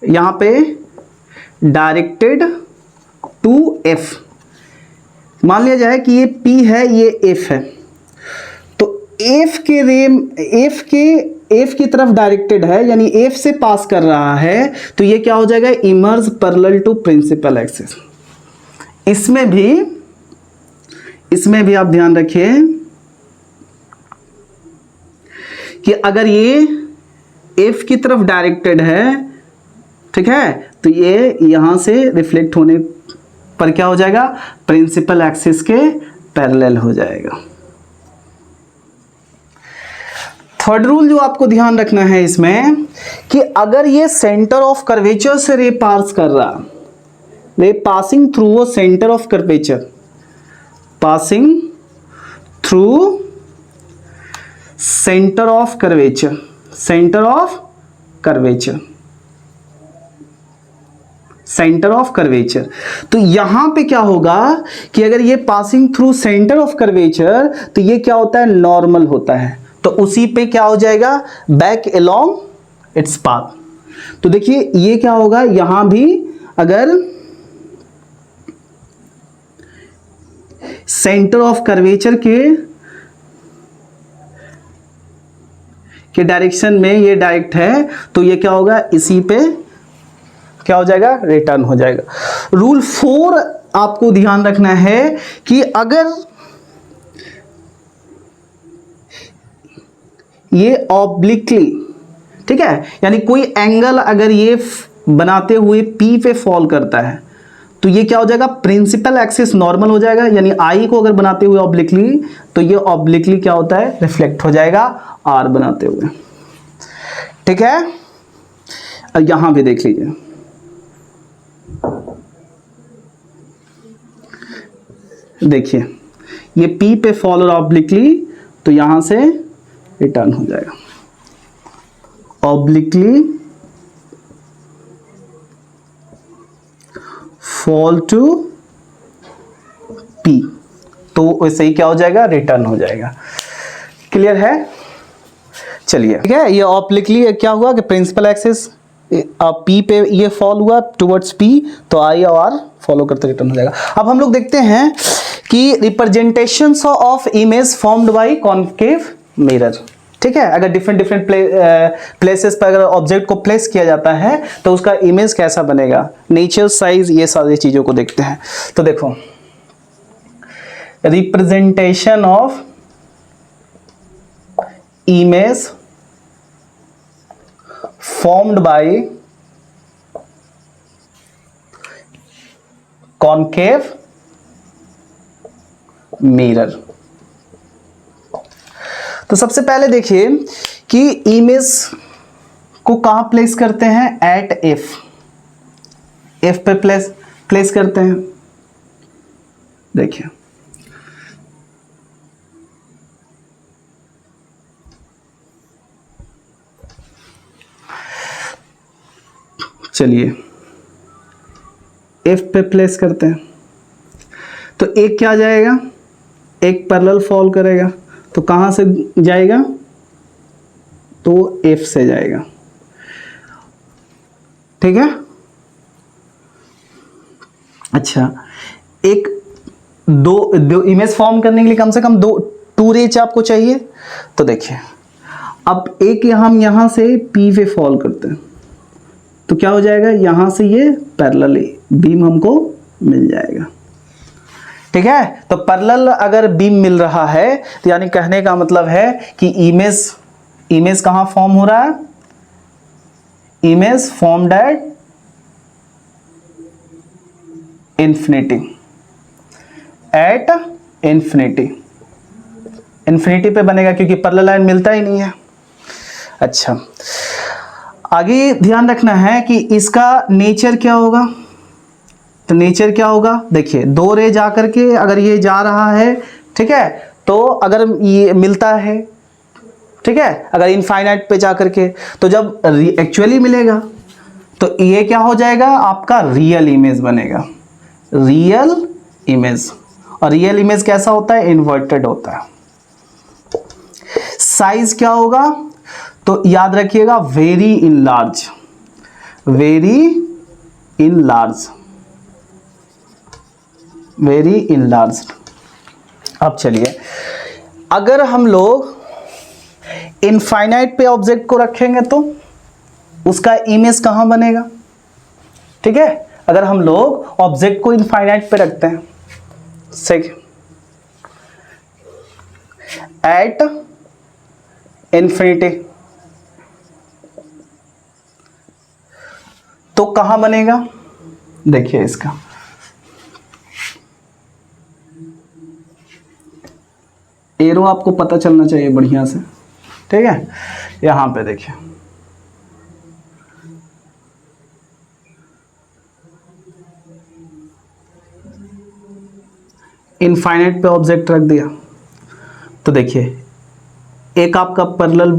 यहां पे डायरेक्टेड टू एफ, मान लिया जाए कि ये P है, ये F है, तो F के F की तरफ डायरेक्टेड है, यानी F से पास कर रहा है, तो ये क्या हो जाएगा, emerge parallel to principal axis. इसमें भी आप ध्यान रखिए कि अगर ये F की तरफ डायरेक्टेड है, ठीक है, तो ये यहां से रिफ्लेक्ट होने पर क्या हो जाएगा, प्रिंसिपल एक्सिस के पैरेलल हो जाएगा। थर्ड रूल जो आपको ध्यान रखना है इसमें कि अगर ये सेंटर ऑफ कर्वेचर से रे पास कर रहा, रे passing through a centre of curvature, passing through centre of curvature, centre of curvature, centre of curvature, तो यहां पे क्या होगा कि अगर ये passing through centre of curvature, तो ये क्या होता है, नॉर्मल होता है, तो उसी पे क्या हो जाएगा, बैक अलोंग इट्स पाथ। तो देखिए ये क्या होगा, यहां भी अगर सेंटर ऑफ कर्वेचर के डायरेक्शन में ये डायरेक्ट है, तो ये क्या होगा, इसी पे क्या हो जाएगा, रिटर्न हो जाएगा। रूल 4 आपको ध्यान रखना है कि अगर ये ऑब्लिकली, ठीक है, यानी कोई एंगल अगर ये बनाते हुए P पे फॉल करता है, तो ये क्या हो जाएगा, प्रिंसिपल एक्सिस नॉर्मल हो जाएगा, यानी I को अगर बनाते हुए ऑब्लिकली, तो ये ऑब्लिकली क्या होता है, रिफ्लेक्ट हो जाएगा R बनाते हुए, ठीक है। और यहां भी देख लीजिए, देखिए ये P पे फॉल और ऑब्लिकली, तो यहां से रिटर्न हो जाएगा, ऑब्लिकली फॉल टू P, तो वैसे ही क्या हो जाएगा, रिटर्न हो जाएगा। क्लियर है, चलिए, ठीक है। ये ऑब्लिकली क्या हुआ कि प्रिंसिपल एक्सिस P पे ये फॉल हुआ टुवर्ड्स P, तो I और R फॉलो करते रिटर्न हो जाएगा। अब हम लोग देखते हैं कि representations of image formed bye concave mirror, ठीक है। अगर डिफरेंट प्लेसेस पर अगर ऑब्जेक्ट को प्लेस किया जाता है, तो उसका इमेज कैसा बनेगा, नेचर, साइज, ये सारी चीजों को देखते हैं। तो देखो, representation of image formed by concave mirror। तो सबसे पहले देखिए कि इमेज को कहां प्लेस करते हैं, एट F पे प्लेस करते हैं। देखिए चलिए F पे प्लेस करते हैं, तो एक क्या जाएगा, एक पैरेलल फॉल करेगा, तो कहां से जाएगा, तो F से जाएगा, ठीक है। अच्छा, एक दो इमेज फॉर्म करने के लिए कम से कम 2 रेज आपको चाहिए। तो देखिए अब एक हम यहां से P पे फॉल करते हैं, तो क्या हो जाएगा, यहां से ये पैरेलल बीम हमको मिल जाएगा, ठीक है। तो पैरेलल अगर बीम मिल रहा है, तो यानी कहने का मतलब है कि इमेज कहां फॉर्म हो रहा है, image formed at at infinity, infinity पे बनेगा क्योंकि पैरेलल लाइन मिलता ही नहीं है। अच्छा, आगे ध्यान रखना है कि इसका नेचर क्या होगा। तो नेचर क्या होगा, देखिए दो रे जा करके अगर ये जा रहा है, ठीक है, तो अगर ये मिलता है, ठीक है, अगर इनफाइनाइट पे जा करके, तो जब एक्चुअली मिलेगा तो ये क्या हो जाएगा, आपका रियल इमेज बनेगा, रियल इमेज। और रियल इमेज कैसा होता है, इन्वर्टेड होता है। साइज क्या होगा, तो याद रखिएगा very in large, very in large, very in large. अब चलिए, अगर हम लोग इनफाइनाइट पे ऑब्जेक्ट को रखेंगे तो उसका इमेज कहां बनेगा, ठीक है, अगर हम लोग ऑब्जेक्ट को इनफाइनाइट पे रखते हैं, सही, एट इन्फिनिटी, तो कहां बनेगा, देखिए इसका एरो आपको पता चलना चाहिए बढ़िया से, ठीक है, यहां पे देखिए इनफाइनाइट पे ऑब्जेक्ट रख दिया, तो देखिए एक आपका पैरेलल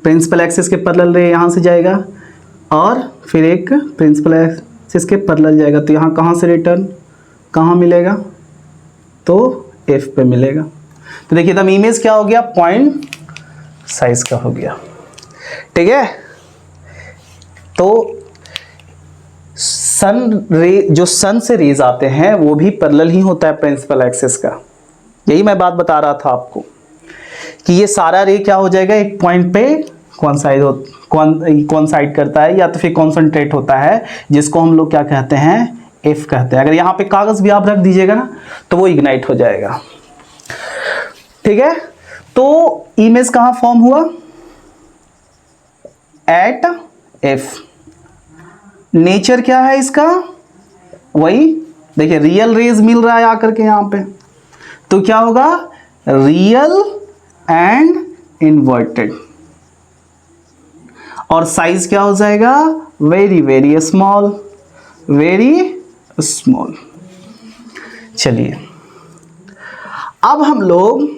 प्रिंसिपल एक्सिस के पैरेलल रे यहां से जाएगा और फिर एक प्रिंसिपल एक्सिस के पैरेलल जाएगा, तो यहां कहां से रिटर्न कहां मिलेगा, तो एफ पे मिलेगा। तो देखिए तब इमेज क्या हो गया, पॉइंट साइज का हो गया, ठीक है। तो सन रे, जो सन से रेज आते हैं वो भी पैरेलल ही होता है प्रिंसिपल एक्सिस का, यही मैं बात बता रहा था आपको कि ये सारा रे क्या हो जाएगा, एक पॉइंट पे कॉन्साइड करता है या तो फिर कॉन्सेंट्रेट होता है, जिसको हम लोग क्या कहते हैं, एफ कहते हैं। अगर यहाँ पे कागज भी आप रख दीजिएगा ना तो वो इग्नाइट हो जाएगा, ठीक है। तो इमेज कहां फॉर्म हुआ, एट एफ। नेचर क्या है इसका, वही देखिए रियल रेज मिल रहा है आकर के यहां पे, तो क्या होगा, रियल एंड इन्वर्टेड। और साइज क्या हो जाएगा, very very small, very small. चलिए अब हम लोग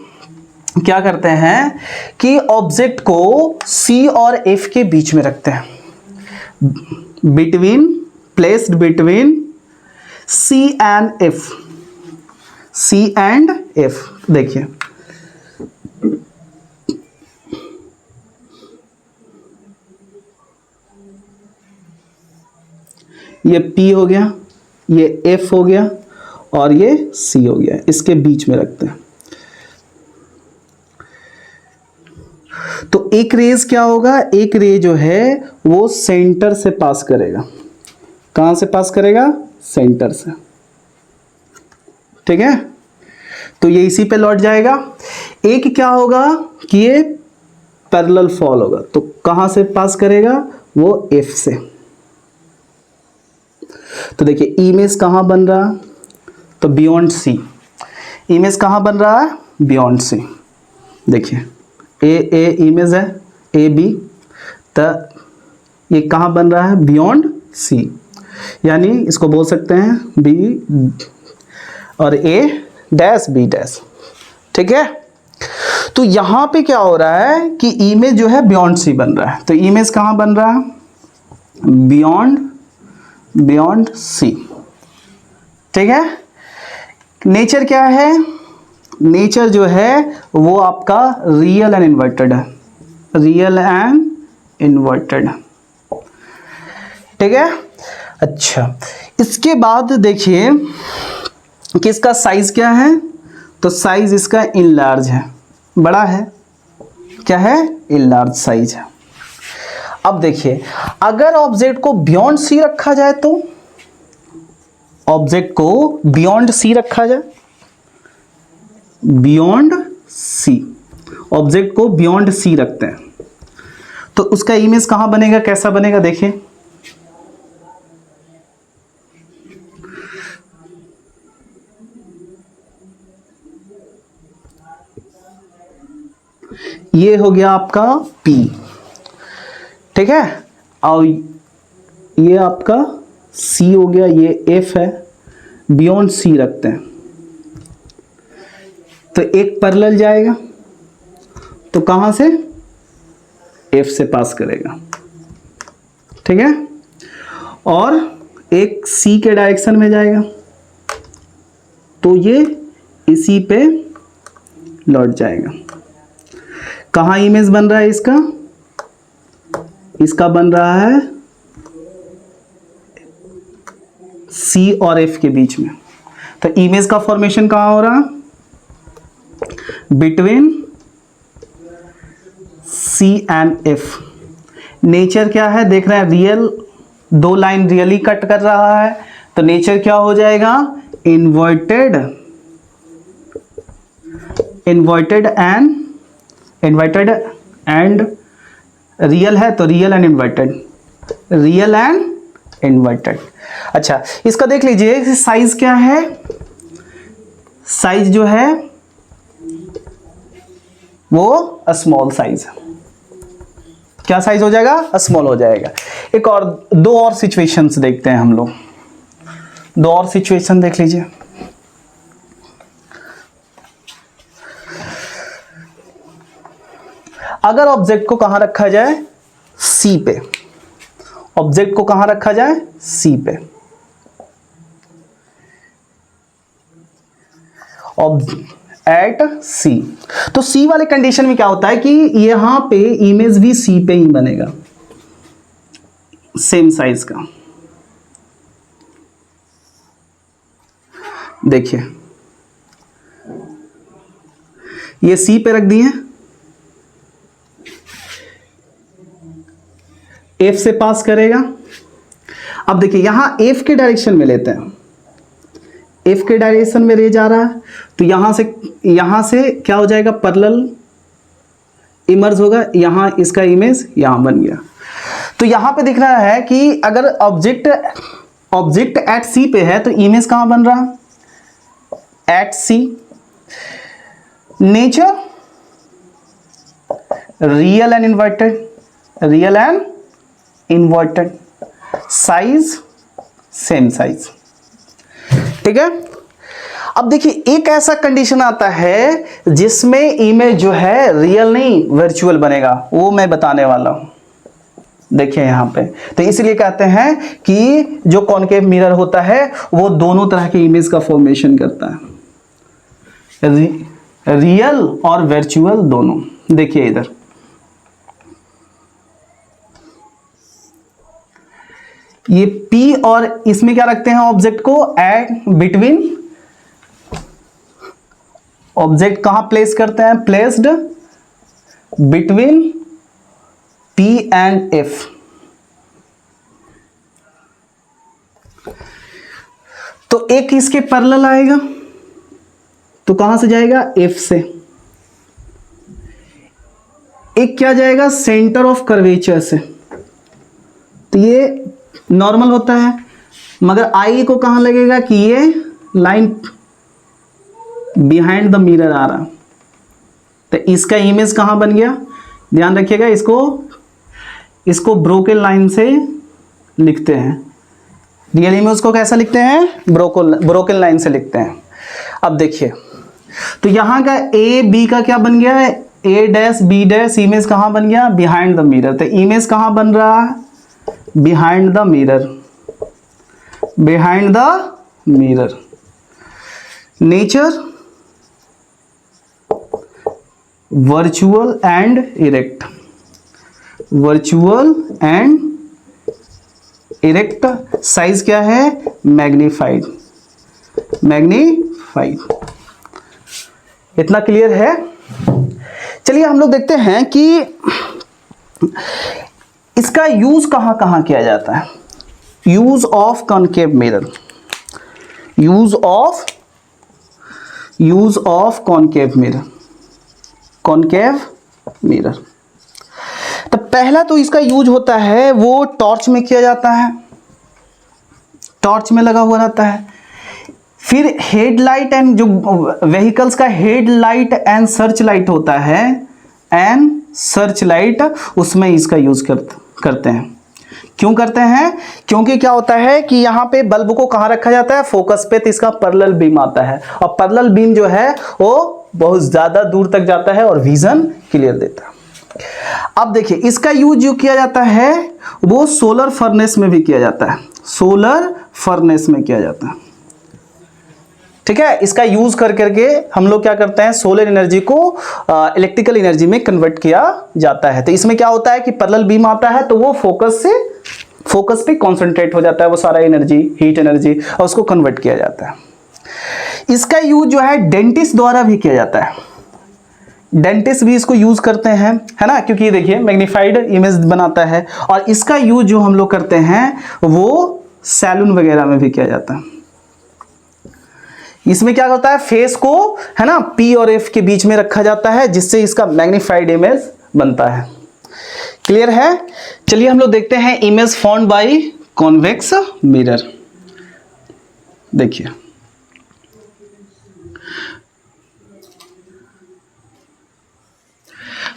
क्या करते हैं कि ऑब्जेक्ट को सी और एफ के बीच में रखते हैं, between, placed between C and F, C and F. देखिए ये P हो गया, ये F हो गया और ये C हो गया, इसके बीच में रखते हैं। तो एक रेज क्या होगा, एक रे जो है वो सेंटर से पास करेगा, कहां से पास करेगा, सेंटर से, ठीक है। तो ये इसी पे लौट जाएगा। एक क्या होगा कि ये पैरेलल फॉल होगा, तो कहां से पास करेगा, वो F से। तो देखिए इमेज कहां बन रहा, तो बियॉन्ड सी, इमेज कहां बन रहा है, बियॉन्ड सी। देखिए ए इमेज है, ए बी, तो ये कहां बन रहा है, बियॉन्ड सी, यानी इसको बोल सकते हैं बी और ए डैश बी डैश, ठीक है। तो यहां पे क्या हो रहा है कि इमेज जो है बियॉन्ड सी बन रहा है, तो इमेज कहां बन रहा है, बियॉन्ड सी, ठीक है। नेचर क्या है, नेचर जो है वो आपका रियल एंड इन्वर्टेड है, रियल एंड इन्वर्टेड, ठीक है। अच्छा, इसके बाद देखिए कि इसका साइज क्या है, तो साइज इसका इनलार्ज है, बड़ा है, क्या है, इनलार्ज साइज है। अब देखिए अगर ऑब्जेक्ट को बियॉन्ड सी रखा जाए, तो ऑब्जेक्ट को बियॉन्ड सी रखा जाए, बियॉन्ड सी, ऑब्जेक्ट को बियॉन्ड सी रखते हैं, तो उसका इमेज कहां बनेगा, कैसा बनेगा, देखिए ये हो गया आपका P, ठीक है, और ये आपका C हो गया, ये F है, बियॉन्ड C रखते हैं, तो एक पैरेलल जाएगा तो कहां से, F से पास करेगा, ठीक है, और एक C के डायरेक्शन में जाएगा तो ये इसी पे लौट जाएगा। कहाँ इमेज बन रहा है इसका, इसका बन रहा है C और F के बीच में, तो इमेज का फॉर्मेशन कहाँ हो रहा, between C and F। Nature क्या है देख रहे हैं, रियल, दो लाइन रियली कट कर रहा है, तो नेचर क्या हो जाएगा, इन्वर्टेड एंड रियल है, तो रियल एंड इन्वर्टेड, अच्छा इसका देख लीजिए साइज क्या है, साइज जो है वो स्मॉल साइज, क्या साइज हो जाएगा, स्मॉल हो जाएगा। एक और दो और सिचुएशंस देखते हैं हम लोग, दो और सिचुएशन देख लीजिए। अगर ऑब्जेक्ट को कहां रखा जाए, C पे, ऑब्जेक्ट को कहां रखा जाए, C पे, एट C, तो C वाले कंडीशन में क्या होता है कि यहां पे इमेज भी C पे ही बनेगा, सेम साइज का। देखिए ये C पे रख दिए, F से पास करेगा। अब देखिए यहां F के डायरेक्शन में लेते हैं, F के डायरेक्शन में रे जा रहा है, तो यहां से क्या हो जाएगा, पैरेलल इमर्ज होगा, यहां इसका इमेज यहां बन गया। तो यहां पे दिख रहा है कि अगर ऑब्जेक्ट एट C पे है तो इमेज कहां बन रहा, at C। Nature real and inverted, size same size, ठीक है। अब देखिए एक ऐसा कंडीशन आता है जिसमें इमेज जो है रियल नहीं वर्चुअल बनेगा, वो मैं बताने वाला हूं। देखिए यहां पे, तो इसलिए कहते हैं कि जो कॉनकेव मिरर होता है वो दोनों तरह के इमेज का फॉर्मेशन करता है, रियल और वर्चुअल दोनों। देखिए इधर ये P और इसमें क्या रखते हैं, ऑब्जेक्ट को एट बिटवीन, ऑब्जेक्ट कहां प्लेस करते हैं, placed between P and F। तो एक इसके पैरेलल आएगा तो कहां से जाएगा, F से। एक क्या जाएगा, सेंटर ऑफ कर्वेचर से, तो ये नॉर्मल होता है, मगर आई को कहां लगेगा कि ये लाइन बिहाइंड द मिरर आ रहा, तो इसका इमेज कहां बन गया, ध्यान रखिएगा, इसको ब्रोकन लाइन से लिखते हैं, रियल इमेज को कैसा लिखते हैं, ब्रोकन लाइन से लिखते हैं। अब देखिए तो यहां का ए बी का क्या बन गया है, ए डैश बी डैश, इमेज कहां बन गया, बिहाइंड द मिरर, तो इमेज कहां बन रहा है, behind the mirror. Nature virtual and erect, size क्या है, मैग्नीफाइड। इतना क्लियर है। चलिए हम लोग देखते हैं कि इसका यूज कहां कहां किया जाता है। Use of concave mirror, use of concave mirror. तो पहला तो इसका यूज होता है वो टॉर्च में किया जाता है, टॉर्च में लगा हुआ रहता है। फिर हेडलाइट एंड जो व्हीकल्स का हेडलाइट एंड सर्च लाइट होता है एंड सर्च लाइट, उसमें इसका यूज करते हैं। क्यों करते हैं? क्योंकि क्या होता है कि यहाँ पे बल्ब को कहाँ रखा जाता है? फोकस पे, तो इसका पैरेलल बीम आता है और पैरेलल बीम जो है वो बहुत ज्यादा दूर तक जाता है और विजन क्लियर देता है। अब देखिए इसका यूज जो किया जाता है वो सोलर फर्नेस में भी किया जाता है, सोलर फर्नेस में किया जाता है। ठीक है, इसका यूज कर करके हम लोग क्या करते हैं, सोलर एनर्जी को इलेक्ट्रिकल एनर्जी में कन्वर्ट किया जाता है। तो इसमें क्या होता है कि पैरेलल बीम आता है तो वो फोकस पे कॉन्सेंट्रेट हो जाता है वो सारा एनर्जी, हीट एनर्जी, और उसको कन्वर्ट किया जाता है। इसका यूज जो है डेंटिस्ट द्वारा भी किया जाता है, डेंटिस्ट भी इसको यूज करते हैं, है ना, क्योंकि देखिए मैग्नीफाइड इमेज बनाता है। और इसका यूज जो हम लोग करते हैं वो सैलून वगैरह में भी किया जाता है। इसमें क्या होता है, फेस को, है ना, P और F के बीच में रखा जाता है जिससे इसका मैग्नीफाइड इमेज बनता है। क्लियर है? चलिए हम लोग देखते हैं image formed by convex mirror. देखिए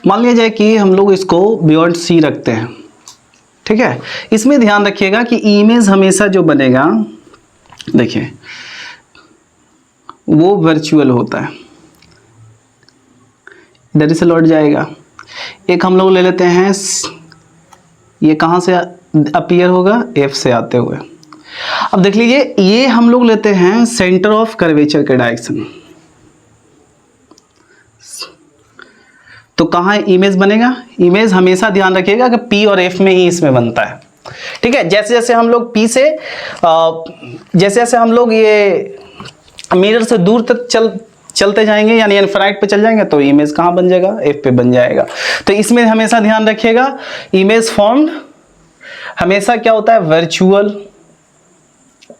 मान लिया जाए कि हम लोग इसको बियॉन्ड C रखते हैं। ठीक है, इसमें ध्यान रखिएगा कि इमेज हमेशा जो बनेगा, देखिए वो वर्चुअल होता है, इधर से लौट जाएगा। एक हम लोग ले लेते हैं, ये कहाँ से अपीयर होगा? F से आते हुए। अब देख लीजिए ये हम लोग लेते हैं सेंटर ऑफ कर्वेचर के डायरेक्शन, तो कहाँ इमेज बनेगा? इमेज हमेशा ध्यान रखिएगा कि P और F में ही इसमें बनता है। ठीक है, जैसे जैसे हम लोग P से जैसे जैसे हम लोग ये मिरर से दूर तक चलते जाएंगे, यानी इनफिनाइट पे चल जाएंगे, तो इमेज कहाँ बन जाएगा? F पे बन जाएगा। तो इसमें हमेशा ध्यान रखिएगा इमेज फॉर्म्ड हमेशा क्या होता है? वर्चुअल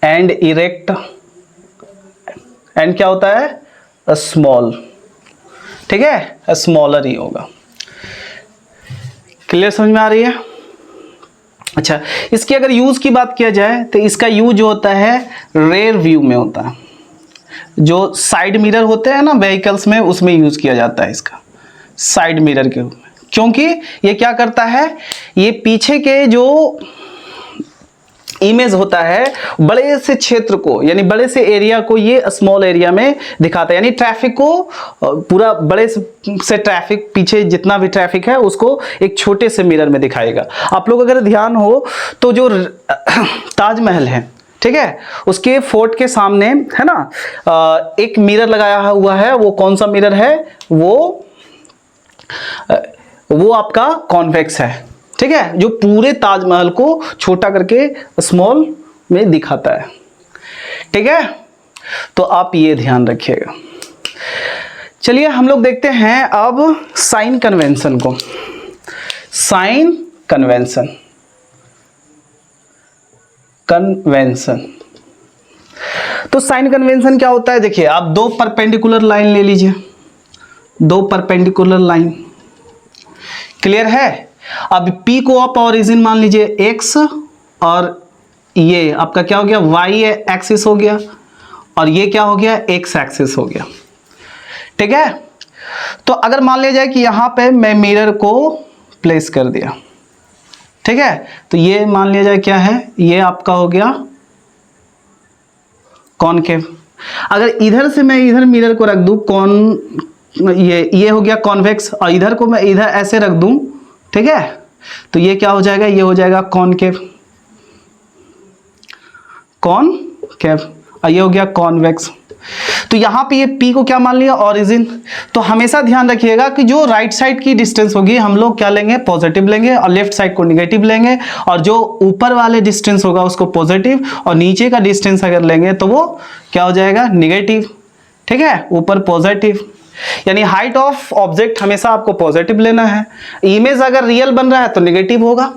एंड इरेक्ट एंड क्या होता है? स्मॉल। ठीक है, स्मॉलर ही होगा। क्लियर समझ में आ रही है? अच्छा, इसकी अगर यूज की बात किया जाए तो इसका यूज जो होता है रेयर व्यू में होता है, जो साइड मिरर होते हैं ना व्हीकल्स में, उसमें यूज किया जाता है इसका, साइड मिरर के रूप में। क्योंकि ये क्या करता है, ये पीछे के जो इमेज होता है बड़े से क्षेत्र को, यानी बड़े से एरिया को ये स्मॉल एरिया में दिखाता है, यानी ट्रैफिक को पूरा बड़े से ट्रैफिक, पीछे जितना भी ट्रैफिक है उसको एक छोटे से मिरर में दिखाएगा। आप लोग अगर ध्यान हो तो जो ताजमहल है, ठीक है, उसके फोर्ट के सामने, है ना, एक मिरर लगाया हुआ है। वो कौन सा मिरर है? वो आपका कॉन्वेक्स है। ठीक है, जो पूरे ताजमहल को छोटा करके स्मॉल में दिखाता है। ठीक है, तो आप ये ध्यान रखिएगा। चलिए हम लोग देखते हैं अब साइन कन्वेंशन को। साइन कन्वेंशन तो साइन कन्वेंशन क्या होता है? देखिए आप दो परपेंडिकुलर लाइन ले लीजिए, दो परपेंडिकुलर लाइन। क्लियर है? अब P को आप ओरिजिन मान लीजिए X, और ये आपका क्या हो गया? Y एक्सिस हो गया, और ये क्या हो गया? X एक्सिस हो गया। ठीक है, तो अगर मान लिया जाए कि यहां पे मैं मिरर को प्लेस कर दिया, ठीक है, तो ये मान लिया जाए क्या है? ये आपका हो गया कॉनकेव। अगर इधर से मैं इधर मिरर को रख दूं, ये हो गया कॉन्वेक्स, और इधर को मैं इधर ऐसे रख दूं, ठीक है, तो ये क्या हो जाएगा? ये हो जाएगा कॉनकेव, और ये हो गया कॉन्वेक्स। तो यहां पे ये P को क्या मान लिया? ओरिजिन। तो हमेशा ध्यान रखिएगा कि जो राइट साइड की डिस्टेंस होगी हम लोग क्या लेंगे? पॉजिटिव लेंगे, और लेफ्ट साइड को निगेटिव लेंगे, और जो ऊपर वाले डिस्टेंस होगा उसको पॉजिटिव, और नीचे का डिस्टेंस अगर लेंगे तो वो क्या हो जाएगा? निगेटिव। ठीक है, ऊपर पॉजिटिव, यानी हाइट ऑफ ऑब्जेक्ट हमेशा आपको पॉजिटिव लेना है। इमेज अगर रियल बन रहा है तो नेगेटिव होगा,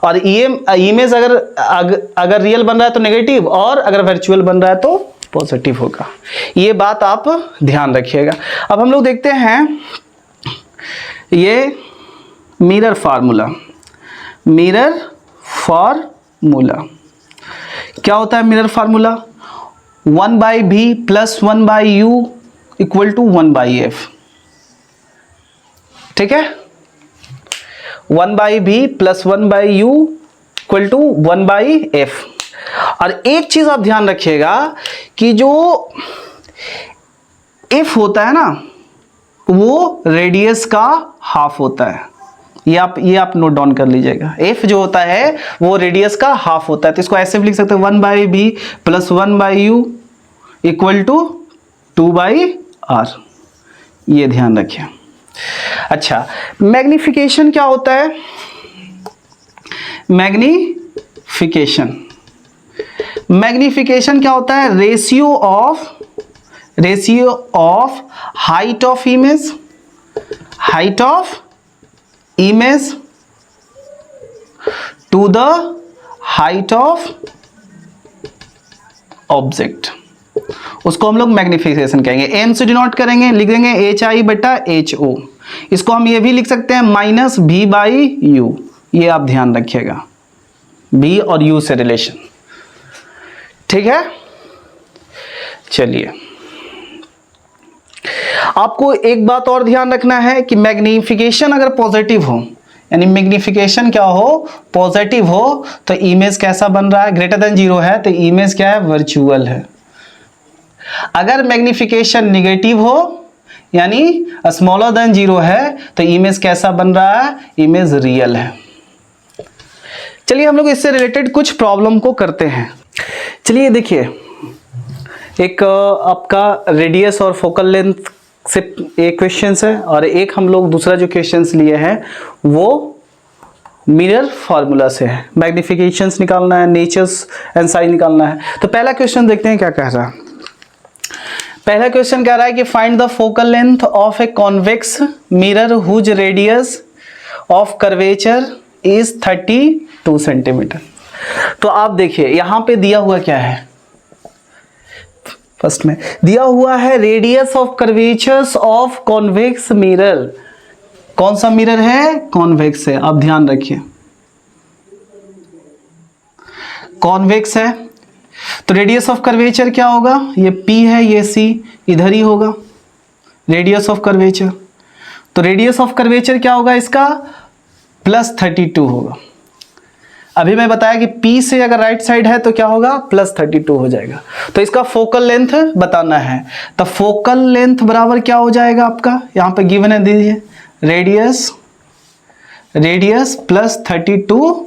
और इमेज अगर रियल बन रहा है तो नेगेटिव, और अगर वर्चुअल बन रहा है तो पॉजिटिव होगा। ये बात आप ध्यान रखिएगा। अब हम लोग देखते हैं ये मिरर फार्मूला। मिरर फार्मूला क्या होता है? Mirror formula 1/b + 1/u = 1/f। ठीक है, 1/b plus 1/u equal to 1/f। और एक चीज आप ध्यान रखिएगा कि जो f होता है ना वो रेडियस का हाफ होता है। ये आप नोट डाउन कर लीजिएगा, f जो होता है वो रेडियस का हाफ होता है। तो इसको ऐसे भी लिख सकते हैं 1/b plus 1/u equal to 2/r। ये ध्यान रखिए। अच्छा, मैग्निफिकेशन क्या होता है? मैग्निफिकेशन क्या होता है? Ratio of height of image to the height of object, उसको हम लोग मैग्निफिकेशन कहेंगे। एम से डिनोट करेंगे, लिख देंगे HI/HO। इसको हम ये भी लिख सकते हैं -V/U। ये आप ध्यान रखिएगा, B और U से रिलेशन, ठीक है। चलिए, आपको एक बात और ध्यान रखना है कि मैग्निफिकेशन अगर पॉजिटिव हो, यानी मैग्निफिकेशन क्या हो? पॉजिटिव हो, तो इमेज कैसा बन रहा है? ग्रेटर देन 0 है तो इमेज क्या है? वर्चुअल है। अगर मैग्निफिकेशन निगेटिव हो यानी स्मॉलर देन 0 है तो इमेज कैसा बन रहा है? इमेज रियल है। चलिए हम लोग इससे रिलेटेड कुछ प्रॉब्लम को करते हैं। चलिए देखिए, एक आपका रेडियस और फोकल लेंथ से एक क्वेश्चन है, और एक हम लोग दूसरा जो क्वेश्चंस लिए हैं वो मिरर फार्मूला से है। मैग्निफिकेशंस निकालना है, नेचर्स एंड साइज निकालना है। तो पहला क्वेश्चन देखते हैं क्या कह रहा है। पहला क्वेश्चन कह रहा है कि find the focal length of a convex mirror whose radius of curvature is 32 centimetre. तो आप देखिए यहां पे दिया हुआ क्या है, फर्स्ट में दिया हुआ है radius of curvatures of convex mirror. कौन सा मिरर है? कॉन्वेक्स है। आप ध्यान रखिए, कॉन्वेक्स है तो रेडियस ऑफ कर्वेचर क्या होगा? ये P है, ये C इधर ही होगा, रेडियस ऑफ कर्वेचर। तो रेडियस ऑफ कर्वेचर क्या होगा इसका? +32 होगा। अभी मैं बताया कि P से अगर राइट साइड है तो क्या होगा? +32 हो जाएगा। तो इसका फोकल लेंथ बताना है, तो फोकल लेंथ बराबर क्या हो जाएगा आपका? यहाँ पे गिवन है, दीजिए रेडियस +32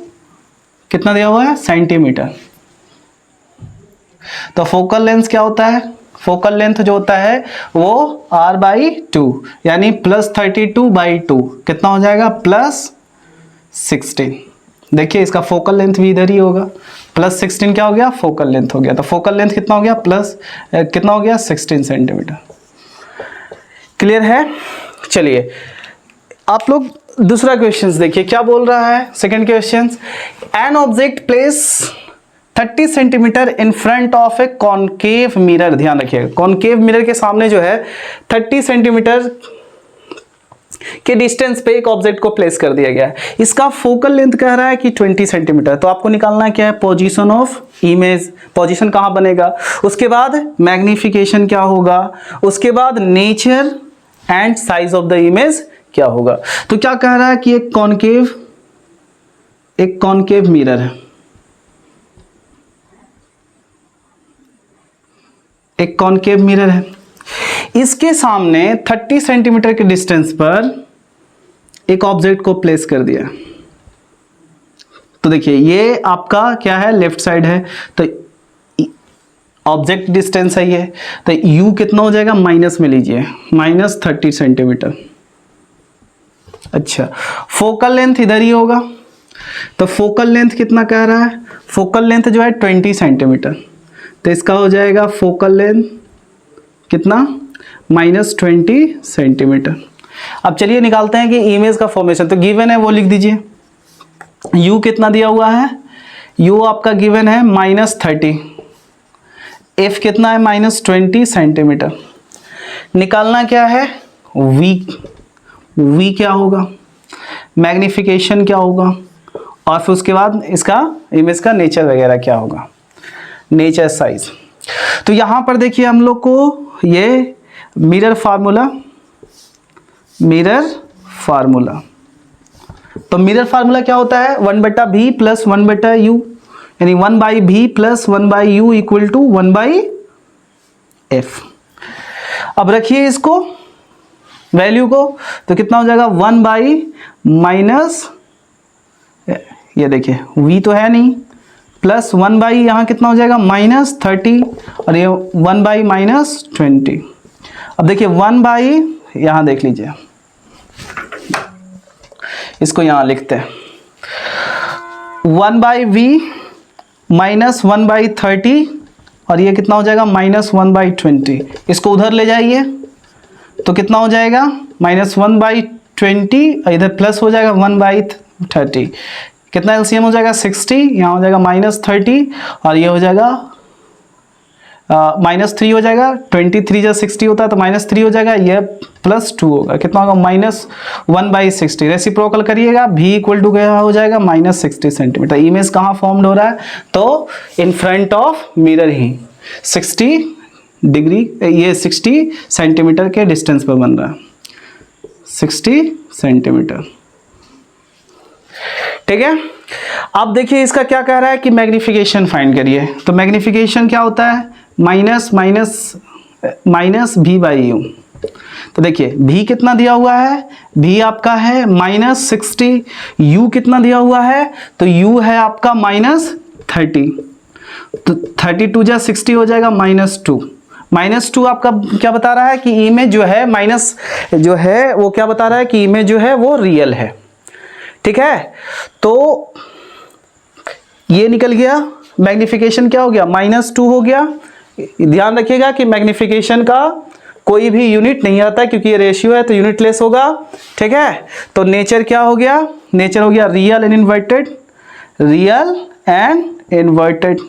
कितना दिया हुआ है? सेंटीमीटर। तो फोकल लेंथ क्या होता है? फोकल लेंथ जो होता है वो R/2 यानी +32/2 कितना हो जाएगा? +16। देखिए इसका फोकल लेंथ भी इधर ही होगा, +16 क्या हो गया? फोकल लेंथ हो गया। तो फोकल लेंथ कितना हो गया? कितना हो गया? 16 सेंटीमीटर। क्लियर है? चलिए आप लोग दूसरा क्वेश्चन देखिए क्या बोल रहा है। Second question, an object place 30 centimetre in front of A concave mirror. ध्यान रखिएगा, कॉनकेव मिरर के सामने जो है 30 सेंटीमीटर के डिस्टेंस पे एक ऑब्जेक्ट को प्लेस कर दिया गया है। इसका फोकल लेंथ कह रहा है कि 20 सेंटीमीटर। तो आपको निकालना है क्या है? Position of image. पोजीशन कहाँ बनेगा? उसके बाद मैग्निफिकेशन क्या होगा? उसके बाद nature and size of the image क्या होगा? तो क्या कह रहा है कि एक कॉनकेव मिरर है, एक कॉनकेव मिरर है, इसके सामने 30 सेंटीमीटर के डिस्टेंस पर एक ऑब्जेक्ट को प्लेस कर दिया। तो देखिए ये आपका क्या है? लेफ्ट साइड है, तो ऑब्जेक्ट डिस्टेंस है ये, तो u कितना हो जाएगा? माइनस में लीजिए, -30 सेंटीमीटर। अच्छा, फोकल लेंथ इधर ही होगा, तो फोकल लेंथ कितना कह रहा है? फोकल लेंथ जो है 20 सेंटीमीटर। तो इसका हो जाएगा फोकल लेंथ कितना? -20 सेंटीमीटर। अब चलिए निकालते हैं कि इमेज का फॉर्मेशन। तो गिवन है वो लिख दीजिए, u कितना दिया हुआ है? u आपका गिवन है -30, f कितना है? -20 सेंटीमीटर। निकालना क्या है? v क्या होगा? मैग्निफिकेशन क्या होगा? और फिर उसके बाद इसका इमेज का नेचर वगैरह क्या होगा? Nature size. तो यहां पर देखिए हम लोग को ये मिरर फार्मूला तो मिरर फार्मूला क्या होता है, 1/v प्लस 1/u, यानी 1/v plus 1/u equal to 1/f। अब रखिए इसको वैल्यू को, तो कितना हो जाएगा 1 माइनस, ये देखिए v तो है नहीं, प्लस 1 यहाँ कितना हो जाएगा -30, और ये 1 माइनस 20। अब देखिए 1 यहाँ देख लीजिए, इसको यहाँ लिखते हैं 1/v माइनस 1/30, और ये कितना हो जाएगा -1/20। इसको उधर ले जाइए तो कितना हो जाएगा -1/20, इधर प्लस हो जाएगा 1/30, कितना एलसीएम हो जाएगा 60, यहाँ हो जाएगा -30, और ये हो जाएगा -3 हो जाएगा, 23 जब 60 होता है तो -3 हो जाएगा, ये +2 होगा, कितना होगा -1/60। रेसिप्रोकल करिएगा, v इक्वल टू क्या हो जाएगा -60 सेंटीमीटर। इमेज कहाँ फॉर्म्ड हो रहा है, तो in front of mirror he 60 degree, ये 60 सेंटीमीटर के डिस्टेंस पर बन रहा है, 60 सेंटीमीटर, ठीक है। अब देखिए इसका क्या कह रहा है कि मैग्निफिकेशन फाइंड करिए, तो मैग्निफिकेशन क्या होता है माइनस v/u। तो देखिए v कितना दिया हुआ है, v आपका है -60, u कितना दिया हुआ है, तो u है आपका -30, तो 32 जा 60 हो जाएगा -2 आपका क्या बता रहा है कि इमेज जो है माइनस जो है वो क्या बता रहा है कि इमेज जो है वो रियल है, ठीक है। तो ये निकल गया, मैग्निफिकेशन क्या हो गया -2 हो गया। ध्यान रखिएगा कि मैग्निफिकेशन का कोई भी यूनिट नहीं आता क्योंकि ये रेशियो है तो यूनिट लेस होगा, ठीक है। तो नेचर क्या हो गया, नेचर हो गया रियल एंड इन्वर्टेड,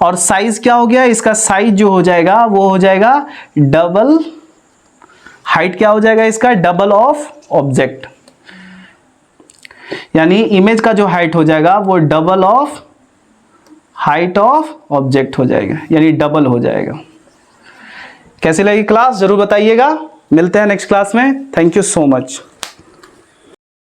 और साइज क्या हो गया, इसका साइज जो हो जाएगा वो हो जाएगा डबल, हाइट क्या हो जाएगा इसका डबल ऑफ ऑब्जेक्ट, यानी इमेज का जो हाइट हो जाएगा वो double of height of object हो जाएगा, यानी डबल हो जाएगा। कैसी लगी क्लास जरूर बताइएगा, मिलते हैं नेक्स्ट क्लास में। Thank you so much.